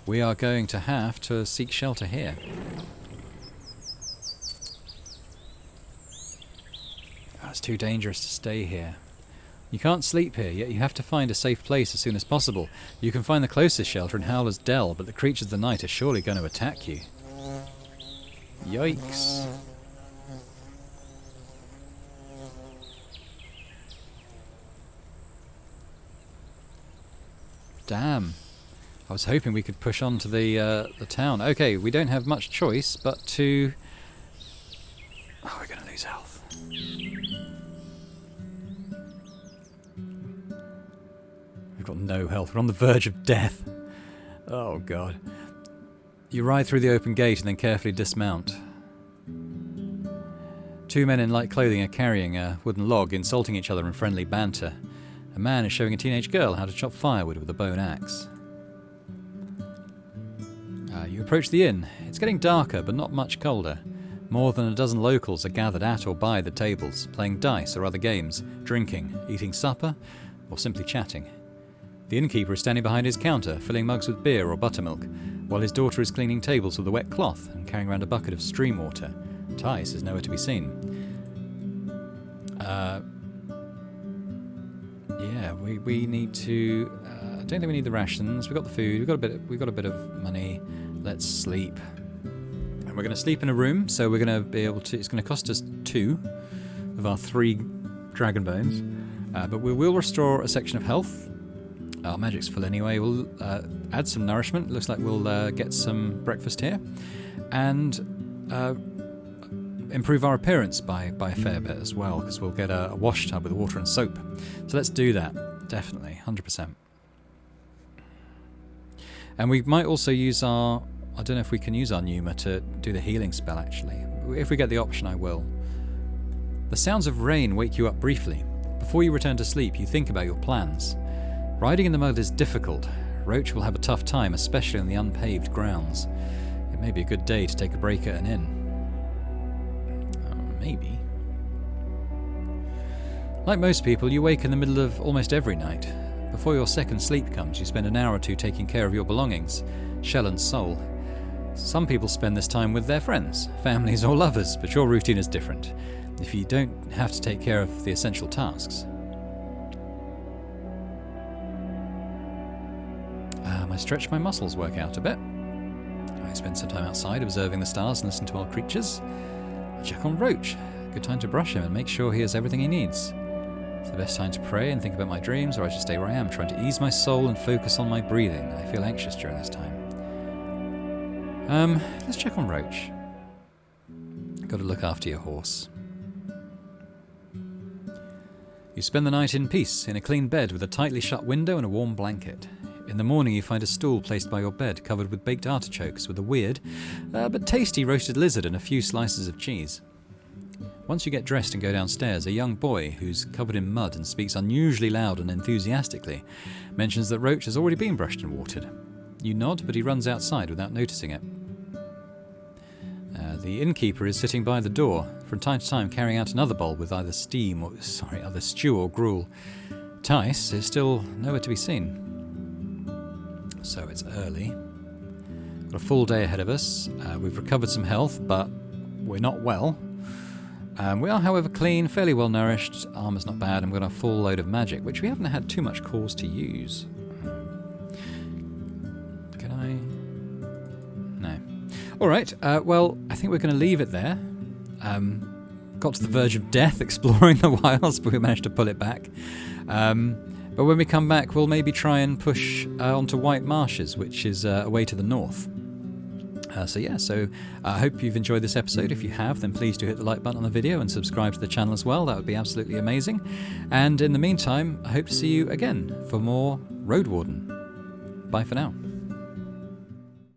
we are going to have to seek shelter here. Oh, it's too dangerous to stay here. You can't sleep here, yet you have to find a safe place as soon as possible. You can find the closest shelter in Howler's Dell, but the creatures of the night are surely going to attack you. Yikes. Damn. I was hoping we could push on to the town. Okay, we don't have much choice but to... Oh, we're going to lose health. We've got no health. We're on the verge of death. Oh, God. You ride through the open gate and then carefully dismount. Two men in light clothing are carrying a wooden log, insulting each other in friendly banter. A man is showing a teenage girl how to chop firewood with a bow and axe. You approach the inn. It's getting darker, but not much colder. More than a dozen locals are gathered at or by the tables, playing dice or other games, drinking, eating supper, or simply chatting. The innkeeper is standing behind his counter, filling mugs with beer or buttermilk, while his daughter is cleaning tables with a wet cloth and carrying around a bucket of stream water. Tice is nowhere to be seen. Yeah, we need to... I don't think we need the rations. We've got the food. We've got a bit of money. Let's sleep. And we're going to sleep in a room, so we're going to be able to... It's going to cost us 2 of our 3 dragon bones. But we will restore a section of health. Our magic's full anyway. We'll add some nourishment. Looks like we'll get some breakfast here. And improve our appearance by a fair bit as well, because we'll get a wash tub with water and soap. So let's do that. Definitely. 100%. And we might also use our... I don't know if we can use our pneuma to do the healing spell, actually. If we get the option, I will. The sounds of rain wake you up briefly. Before you return to sleep, you think about your plans. Riding in the mud is difficult. Roach will have a tough time, especially on the unpaved grounds. It may be a good day to take a break at an inn. Maybe. Like most people, you wake in the middle of almost every night. Before your second sleep comes, you spend an hour or two taking care of your belongings, shell and soul. Some people spend this time with their friends, families or lovers, but your routine is different, if you don't have to take care of the essential tasks. I stretch my muscles, work out a bit. I spend some time outside observing the stars and listen to our creatures. I check on Roach. Good time to brush him and make sure he has everything he needs. It's the best time to pray and think about my dreams, or I should stay where I am, trying to ease my soul and focus on my breathing. I feel anxious during this time. Let's check on Roach. Got to look after your horse. You spend the night in peace, in a clean bed with a tightly shut window and a warm blanket. In the morning you find a stool placed by your bed, covered with baked artichokes with a weird, but tasty roasted lizard and a few slices of cheese. Once you get dressed and go downstairs, a young boy, who's covered in mud and speaks unusually loud and enthusiastically, mentions that Roach has already been brushed and watered. You nod, but he runs outside without noticing it. The innkeeper is sitting by the door, from time to time carrying out another bowl with either either stew or gruel. Tice is still nowhere to be seen. So it's early. Got a full day ahead of us. We've recovered some health, but we're not well. We are, however, clean, fairly well nourished. Armor's not bad, and we've got a full load of magic, which we haven't had too much cause to use. Can I? No. All right. Well, I think we're going to leave it there. Got to the verge of death exploring the wilds, but we managed to pull it back. But when we come back, we'll maybe try and push onto White Marshes, which is away to the north. So I hope you've enjoyed this episode. If you have, then please do hit the like button on the video and subscribe to the channel as well. That would be absolutely amazing. And in the meantime, I hope to see you again for more Roadwarden. Bye for now.